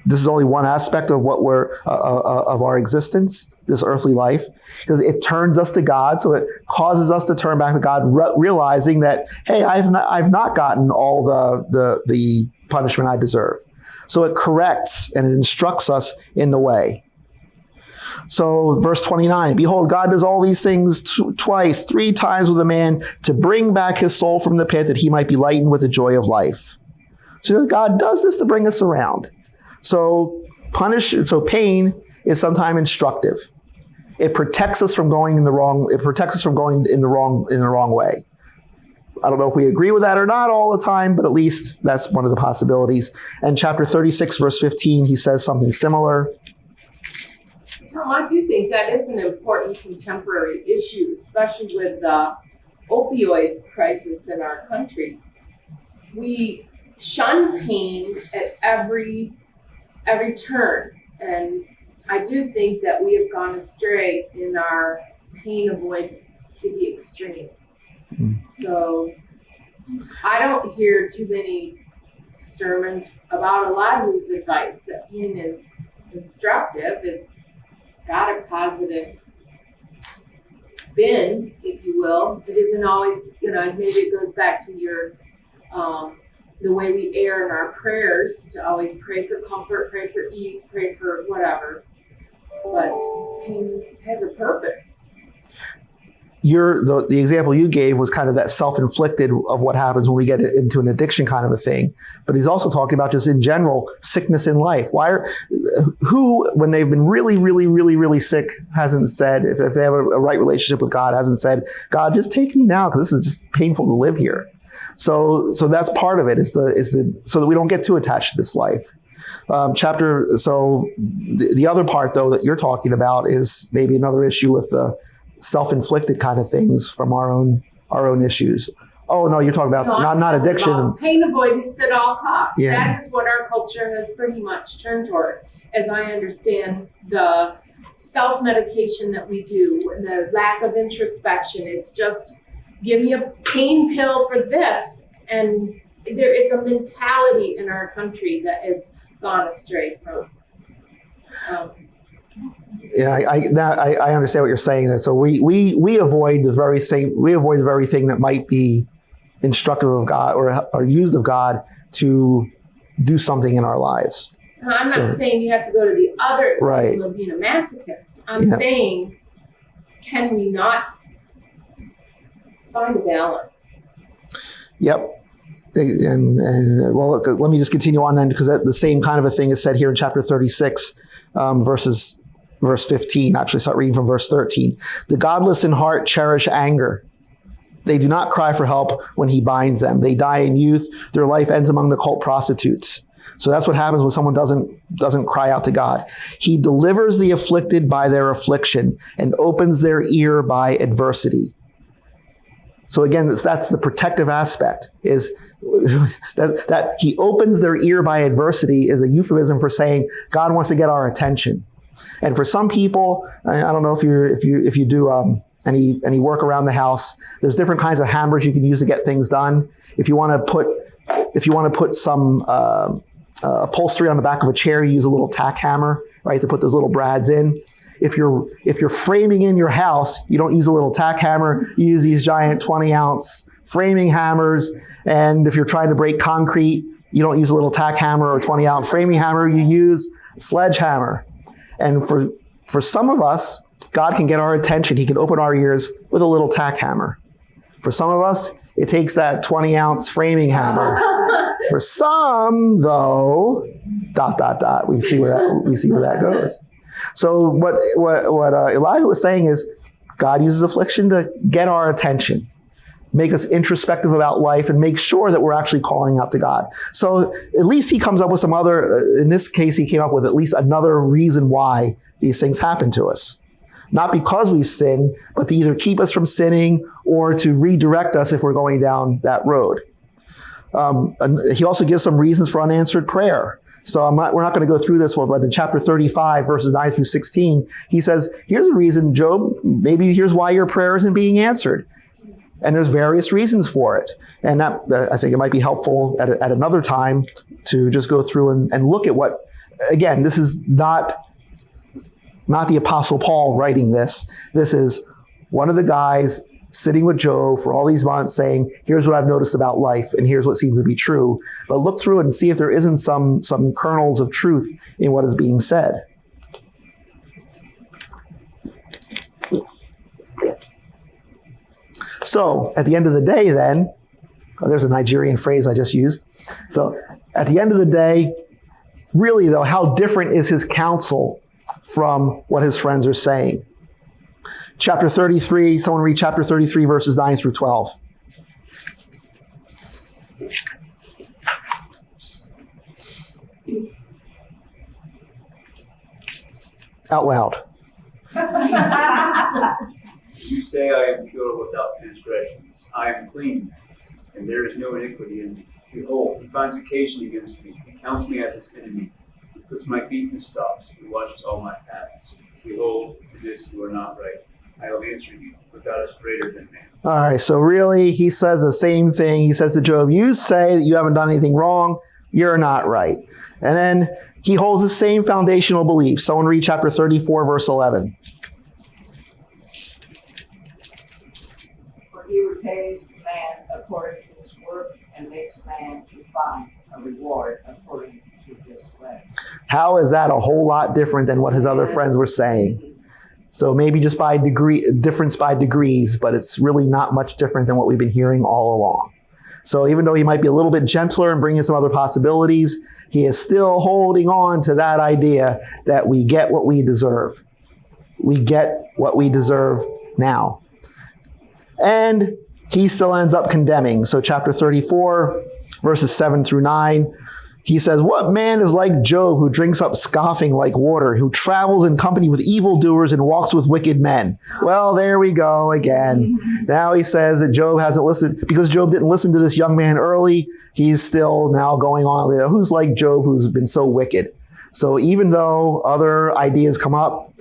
this is only one aspect of what of our existence, this earthly life, because it turns us to God. So it causes us to turn back to God, realizing that, hey, I've not gotten all the punishment I deserve. So it corrects and it instructs us in the way. So verse 29, behold, God does all these things twice, 3 times with a man to bring back his soul from the pit that he might be lightened with the joy of life. So God does this to bring us around. So pain is sometimes instructive. It protects us from going in the wrong way. I don't know if we agree with that or not all the time, but at least that's one of the possibilities. And chapter 36, verse 15, he says something similar. Tom, I do think that is an important contemporary issue, especially with the opioid crisis in our country. We shun pain at every turn, and I do think that we have gone astray in our pain avoidance to the extreme. So I don't hear too many sermons about a lot whose advice that pain is instructive. It's got a positive spin, if you will. It isn't always, maybe it goes back to your the way we err in our prayers, to always pray for comfort, pray for ease, pray for whatever. But pain has a purpose. The example you gave was kind of that self-inflicted of what happens when we get into an addiction kind of a thing. But he's also talking about just in general sickness in life. Who, when they've been really, really, really, really sick, hasn't said, if they have a right relationship with God, hasn't said, God, just take me now because this is just painful to live here. So that's part of it, is so that we don't get too attached to this life. The other part though that you're talking about is maybe another issue with the self-inflicted kind of things from our own issues. Oh no, you're talking about not addiction. About pain avoidance at all costs. Yeah. That is what our culture has pretty much turned toward, as I understand the self-medication that we do, and the lack of introspection. It's just give me a pain pill for this, and there is a mentality in our country that has gone astray from. Yeah, I understand what you're saying. So we avoid the very thing that might be instructive of God or used of God to do something in our lives. I'm not saying you have to go to the other extreme of being a masochist. I'm saying, can we not find a balance? Yep. And well, let me just continue on then, because the same kind of a thing is said here in chapter 36, verse 15. Actually, start reading from verse 13. The godless in heart cherish anger. They do not cry for help when he binds them. They die in youth. Their life ends among the cult prostitutes. So that's what happens when someone doesn't cry out to God. He delivers the afflicted by their affliction and opens their ear by adversity. So again, that's the protective aspect, is that he opens their ear by adversity is a euphemism for saying God wants to get our attention. And for some people, I don't know if you do any work around the house, there's different kinds of hammers you can use to get things done. If you want to put some upholstery on the back of a chair, you use a little tack hammer, right, to put those little brads in. If you're framing in your house, you don't use a little tack hammer. You use these giant 20-ounce framing hammers. And if you're trying to break concrete, you don't use a little tack hammer or 20-ounce framing hammer. You use a sledgehammer. And for some of us, God can get our attention. He can open our ears with a little tack hammer. For some of us, it takes that 20-ounce framing hammer. For some, though, ... We see where that goes. So what Elihu was saying is, God uses affliction to get our attention, make us introspective about life, and make sure that we're actually calling out to God. So at least he comes up with some other, in this case, he came up with at least another reason why these things happen to us. Not because we've sinned, but to either keep us from sinning or to redirect us if we're going down that road. And he also gives some reasons for unanswered prayer. So we're not going to go through this one, but in chapter 35, verses 9 through 16, he says, here's a reason, Job, maybe here's why your prayer isn't being answered. And there's various reasons for it. And that, I think it might be helpful at another time to just go through and look at what, again, this is not the Apostle Paul writing this. This is one of the guys sitting with Job for all these months saying, here's what I've noticed about life, and here's what seems to be true. But look through it and see if there isn't some kernels of truth in what is being said. So at the end of the day then, there's a Nigerian phrase I just used. So at the end of the day, really though, how different is his counsel from what his friends are saying? Chapter 33, someone read chapter 33, verses 9 through 12. Out loud. You say I am pure without transgressions. I am clean, and there is no iniquity in me. Behold, he finds occasion against me. He counts me as his enemy. He puts my feet in stocks. He watches all my paths. Behold, to this you are not right. I will answer you, for God is greater than man. All right, so really, he says the same thing. He says to Job, you say that you haven't done anything wrong. You're not right. And then he holds the same foundational beliefs. Someone read chapter 34, verse 11. For he repays man according to his work and makes man to find a reward according to his way. How is that a whole lot different than what his other friends were saying? So maybe just by difference by degrees, but it's really not much different than what we've been hearing all along. So even though he might be a little bit gentler and bringing some other possibilities, he is still holding on to that idea that we get what we deserve. We get what we deserve now. And he still ends up condemning. So chapter 34, verses 7 through 9, he says, what man is like Job, who drinks up scoffing like water, who travels in company with evildoers and walks with wicked men? Well, there we go again. Now he says that Job hasn't listened, because Job didn't listen to this young man early. He's still now going on, who's like Job, who's been so wicked? So even though other ideas come up,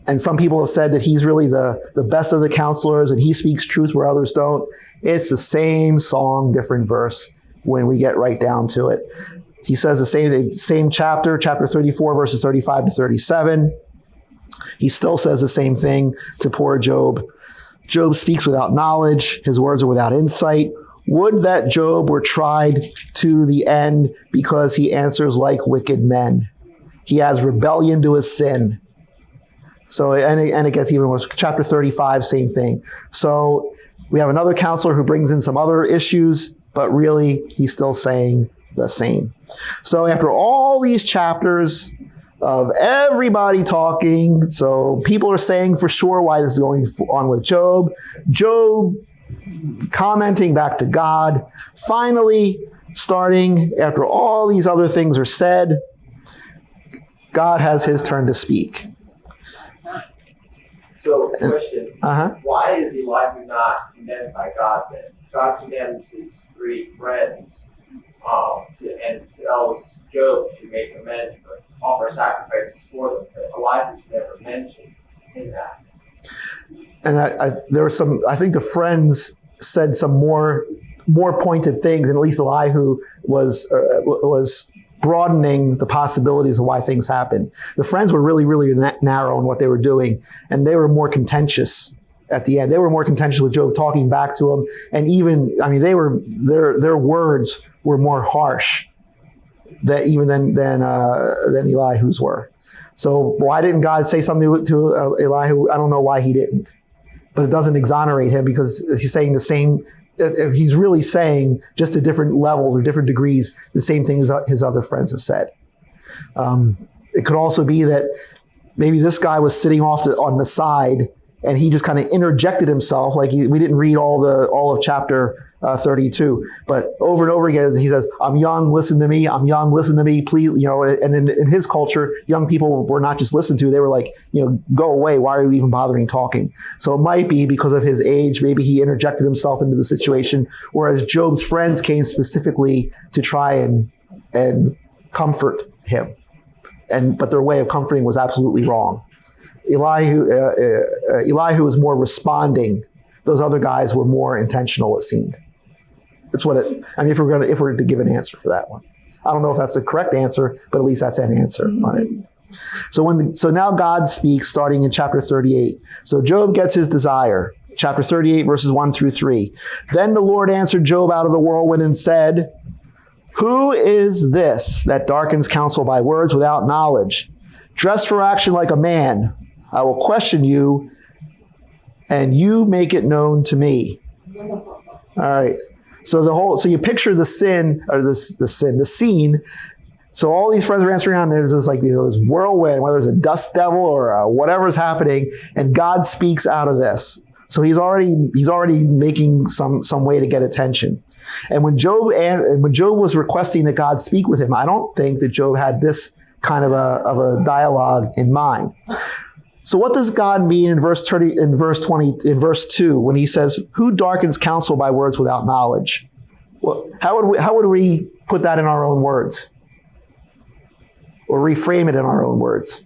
and some people have said that he's really the best of the counselors and he speaks truth where others don't, it's the same song, different verse when we get right down to it. He says the same chapter 34, verses 35 to 37. He still says the same thing to poor Job. Job speaks without knowledge. His words are without insight. Would that Job were tried to the end, because he answers like wicked men. He has rebellion to his sin. So, and it gets even worse. Chapter 35, same thing. So we have another counselor who brings in some other issues, but really he's still saying the same. So after all these chapters of everybody talking, so people are saying for sure why this is going on with Job, Job commenting back to God, finally starting after all these other things are said, God has his turn to speak. So, question. Uh-huh. Why is Elihu not condemned by God then? God condemns his three friends and tells Job to make amends, but offer sacrifices for them. But Elihu's never mentioned in that. And there were some, I think the friends said some more pointed things, and at least Elihu was broadening the possibilities of why things happen. The friends were really, really narrow in what they were doing, and they were more contentious at the end. They were more contentious with Job talking back to him, and even, I mean, their words were more harsh than Elihu's were. So why didn't God say something to Elihu? I don't know why he didn't, but it doesn't exonerate him, because he's saying the same. He's really saying, just at different levels or different degrees, the same thing as his other friends have said. It could also be that maybe this guy was sitting off on the side, and he just kind of interjected himself. Like we didn't read all of chapter 32, but over and over again he says, "I'm young, listen to me. I'm young, listen to me, please." And in his culture, young people were not just listened to; they were like, "Go away. Why are you even bothering talking?" So it might be because of his age. Maybe he interjected himself into the situation, whereas Job's friends came specifically to try and comfort him, but their way of comforting was absolutely wrong. Elihu was more responding. Those other guys were more intentional, it seemed. That's what if we're to give an answer for that one. I don't know if that's the correct answer, but at least that's an answer on it. So now God speaks starting in chapter 38. So Job gets his desire. Chapter 38, verses 1 through 3. Then the Lord answered Job out of the whirlwind and said, "Who is this that darkens counsel by words without knowledge? Dress for action like a man. I will question you, and you make it known to me." All right. So you picture the scene. So all these friends are answering on. There's this this whirlwind, whether it's a dust devil or whatever's happening, and God speaks out of this. So he's already making some way to get attention. And when Job was requesting that God speak with him, I don't think that Job had this kind of a dialogue in mind. So what does God mean in verse 30, in verse 20, in verse 2 when he says, "Who darkens counsel by words without knowledge?" Well, how would we put that in our own words? Or reframe it in our own words?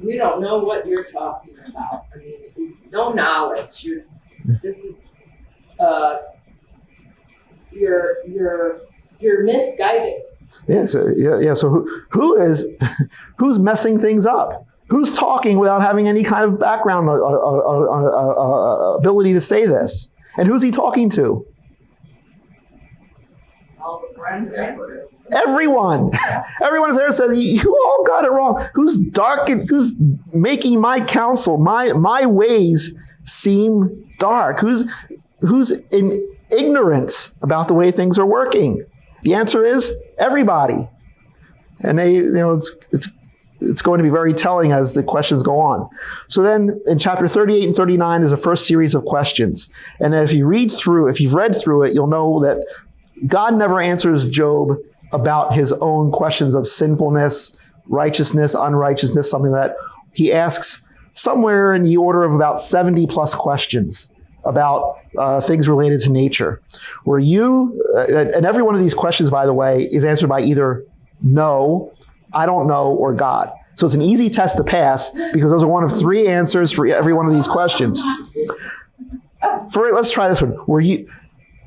You don't know what you're talking about. I mean, it's no knowledge. This is, you're misguided. Yeah. So who's messing things up? Who's talking without having any kind of background ability to say this? And who's he talking to? All the friends. Everyone. Everyone is there says, you all got it wrong. Who's who's making my counsel, my ways seem dark? Who's in ignorance about the way things are working? The answer is everybody. And it's going to be very telling as the questions go on. So then in chapter 38 and 39 is the first series of questions. And if you've read through it, you'll know that God never answers Job about his own questions of sinfulness, righteousness, unrighteousness, something that he asks somewhere in the order of about 70 plus questions about things related to nature. Where and every one of these questions, by the way, is answered by either no, I don't know, or God. So it's an easy test to pass because those are one of three answers for every one of these questions. Let's try this one.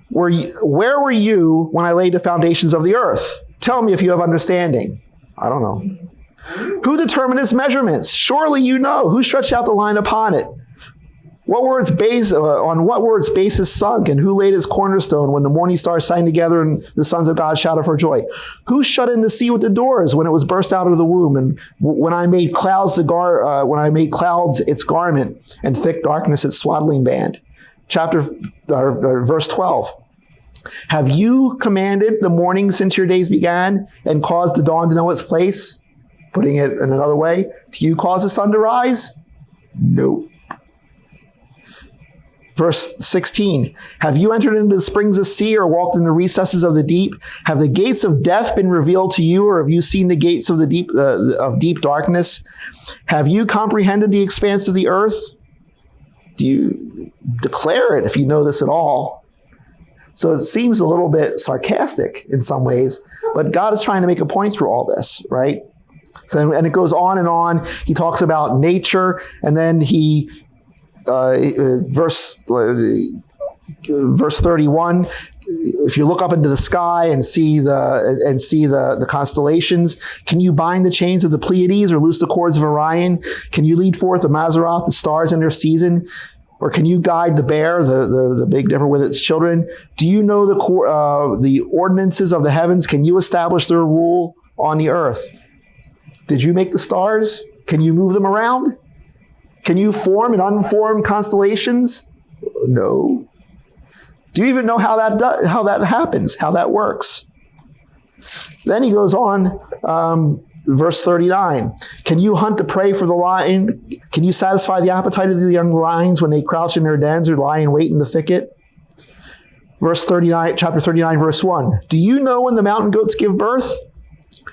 Where were you when I laid the foundations of the earth? Tell me if you have understanding. I don't know. Who determined its measurements? Surely you know. Who stretched out the line upon it? On what were its bases sunk, and who laid its cornerstone when the morning stars sang together and the sons of God shouted for joy? Who shut in the sea with the doors when it was burst out of the womb, and when I made clouds its garment, and thick darkness its swaddling band? Verse 12. Have you commanded the morning since your days began, and caused the dawn to know its place? Putting it in another way, do you cause the sun to rise? No. Verse 16, have you entered into the springs of the sea or walked in the recesses of the deep? Have the gates of death been revealed to you, or have you seen the gates of the deep darkness? Have you comprehended the expanse of the earth? Do you declare it if you know this at all? So it seems a little bit sarcastic in some ways, but God is trying to make a point through all this, right? So, and it goes on and on. He talks about nature, and then verse 31, if you look up into the sky and see the constellations, can you bind the chains of the Pleiades or loose the cords of Orion? Can you lead forth the Mazzaroth, the stars in their season? Or can you guide the bear, the big dipper with its children? Do you know the ordinances of the heavens? Can you establish their rule on the earth? Did you make the stars? Can you move them around? Can you form and unform constellations? No. Do you even know how that happens, how that works? Then he goes on, verse 39. Can you hunt the prey for the lion? Can you satisfy the appetite of the young lions when they crouch in their dens or lie in wait in the thicket? Verse 39, chapter 39, verse 1. Do you know when the mountain goats give birth?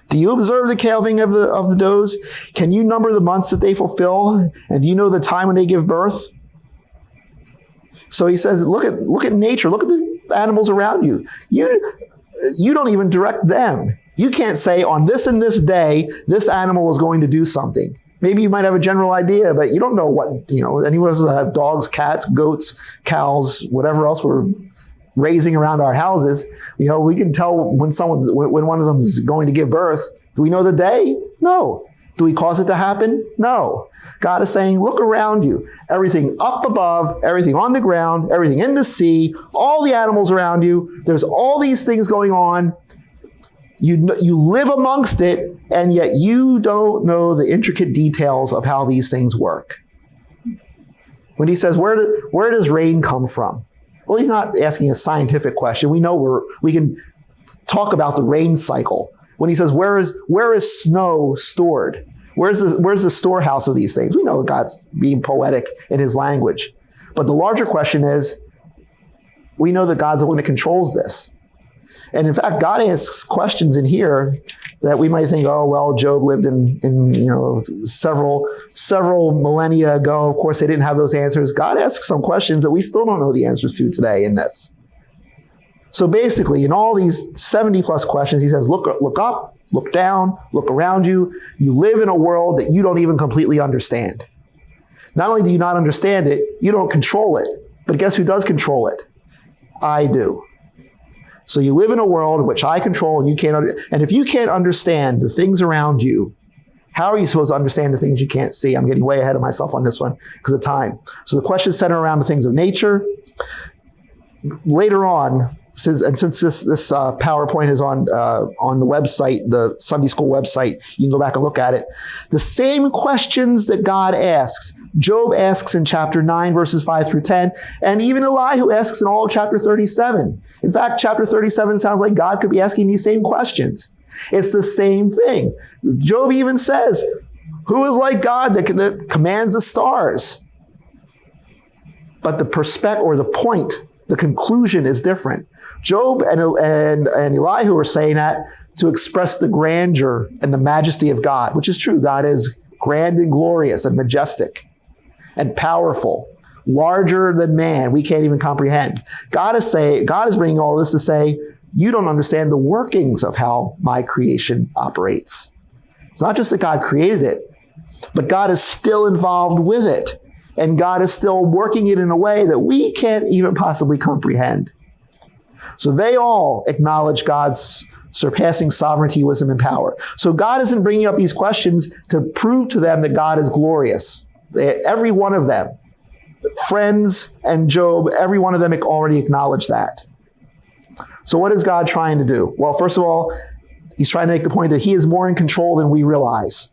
Do you observe the calving of the does? Can you number the months that they fulfill? And do you know the time when they give birth? So he says, look at nature. Look at the animals around you. You don't even direct them. You can't say on this and this day, this animal is going to do something. Maybe you might have a general idea, but you don't know what, anyone else that have dogs, cats, goats, cows, whatever else we're raising around our houses. We can tell when one of them is going to give birth. Do we know the day? No. Do we cause it to happen? No. God is saying, look around you. Everything up above, everything on the ground, everything in the sea, all the animals around you. There's all these things going on. You live amongst it, and yet you don't know the intricate details of how these things work. When he says, where does rain come from? Well, he's not asking a scientific question. We know we can talk about the rain cycle. When he says, where is snow stored? Where's the storehouse of these things? We know God's being poetic in his language. But the larger question is, we know that God's the one that controls this. And in fact, God asks questions in here that we might think, oh, well, Job lived in several millennia ago. Of course, they didn't have those answers. God asks some questions that we still don't know the answers to today in this. So basically, in all these 70 plus questions, he says, look up, look down, look around you. You live in a world that you don't even completely understand. Not only do you not understand it, you don't control it. But guess who does control it? I do. So you live in a world which I control, and you can't. And if you can't understand the things around you, how are you supposed to understand the things you can't see? I'm getting way ahead of myself on this one because of time. So the questions center around the things of nature. Later on, since this PowerPoint is on the website, the Sunday school website, you can go back and look at it. The same questions that God asks, Job asks in chapter 9, verses 5 through 10, and even Elihu asks in all of chapter 37. In fact, chapter 37 sounds like God could be asking these same questions. It's the same thing. Job even says, who is like God that commands the stars? But the perspective or the point, the conclusion is different. Job and Elihu are saying that to express the grandeur and the majesty of God, which is true. God is grand and glorious and majestic and powerful, larger than man. We can't even comprehend. God is bringing all this to say, you don't understand the workings of how my creation operates. It's not just that God created it, but God is still involved with it. And God is still working it in a way that we can't even possibly comprehend. So they all acknowledge God's surpassing sovereignty, wisdom, and power. So God isn't bringing up these questions to prove to them that God is glorious. Every one of them, friends and Job, every one of them already acknowledge that. So what is God trying to do? Well, first of all, he's trying to make the point that he is more in control than we realize.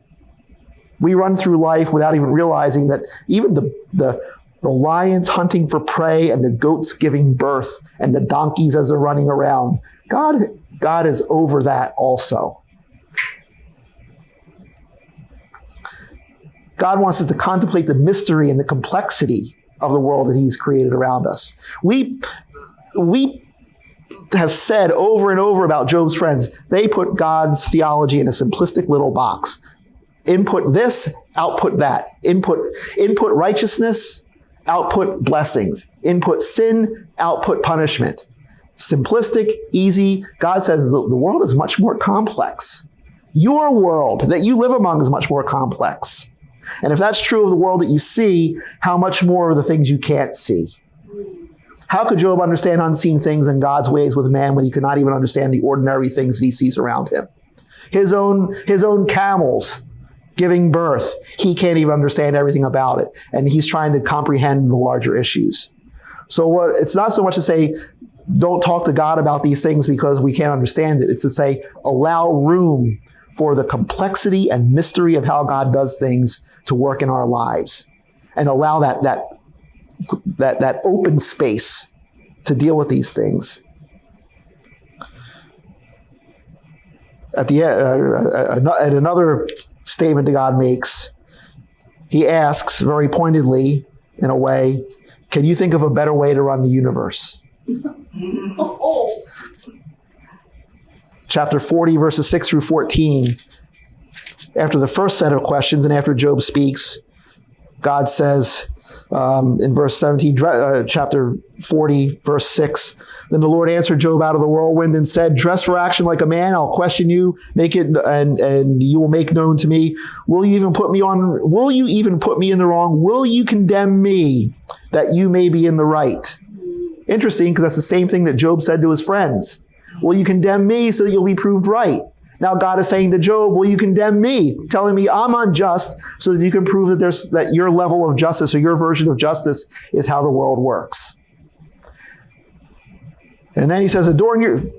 We run through life without even realizing that even the lions hunting for prey and the goats giving birth and the donkeys as they're running around, God is over that also. God wants us to contemplate the mystery and the complexity of the world that he's created around us. We have said over and over about Job's friends, they put God's theology in a simplistic little box. Input this, output that. Input righteousness, output blessings. Input sin, output punishment. Simplistic, easy. God says the world is much more complex. Your world that you live among is much more complex. And if that's true of the world that you see, how much more of the things you can't see? How could Job understand unseen things and God's ways with man when he could not even understand the ordinary things that he sees around him? His own camels giving birth, he can't even understand everything about it. And he's trying to comprehend the larger issues. So it's not so much to say, don't talk to God about these things because we can't understand it. It's to say, allow room for the complexity and mystery of how God does things to work in our lives. And allow that open space to deal with these things. At the end, at another statement that God makes, he asks very pointedly, in a way, can you think of a better way to run the universe? Chapter 40, verses 6 through 14. After the first set of questions and after Job speaks, God says in verse 17, chapter 40, verse 6, then the Lord answered Job out of the whirlwind and said, dress for action like a man. I'll question you, make it, and you will make known to me. Will you even put me in the wrong? Will you condemn me that you may be in the right? Interesting, because that's the same thing that Job said to his friends. Will you condemn me so that you'll be proved right? Now God is saying to Job, will you condemn me, telling me I'm unjust so that you can prove that your level of justice or your version of justice is how the world works. And then he says,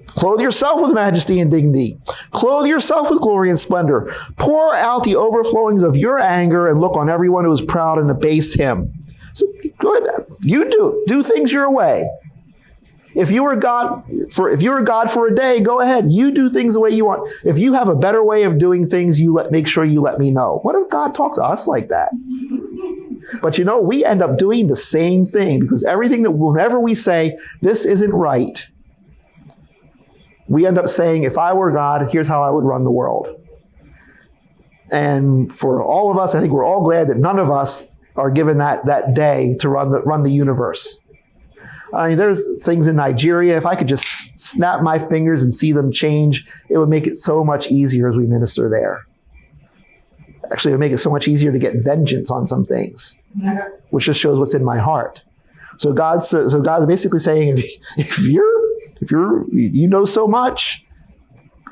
clothe yourself with majesty and dignity. Clothe yourself with glory and splendor. Pour out the overflowings of your anger and look on everyone who is proud and abase him. So go ahead. You do things your way. If you were God for a day, go ahead. You do things the way you want. If you have a better way of doing things, make sure you let me know. What if God talked to us like that? But we end up doing the same thing because whenever we say this isn't right, we end up saying, if I were God, here's how I would run the world. And for all of us, I think we're all glad that none of us are given that day to run the universe. I mean, there's things in Nigeria, if I could just snap my fingers and see them change, it would make it so much easier as we minister there. Actually, it would make it so much easier to get vengeance on some things, which just shows what's in my heart. So God's basically saying, if you know so much,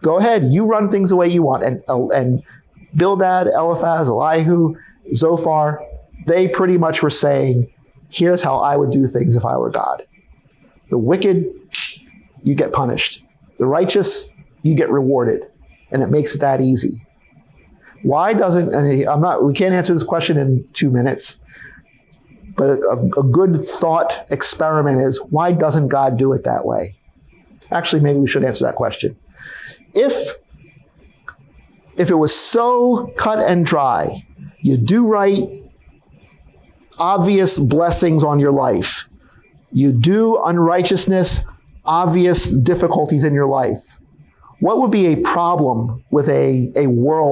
go ahead, you run things the way you want. And Bildad, Eliphaz, Elihu, Zophar, they pretty much were saying, here's how I would do things if I were God. The wicked, you get punished. The righteous, you get rewarded. And it makes it that easy. Why doesn't, we can't answer this question in 2 minutes, but a good thought experiment is, why doesn't God do it that way? Actually, maybe we should answer that question. If it was so cut and dry, you do right, obvious blessings on your life. You do unrighteousness, obvious difficulties in your life. What would be a problem with a world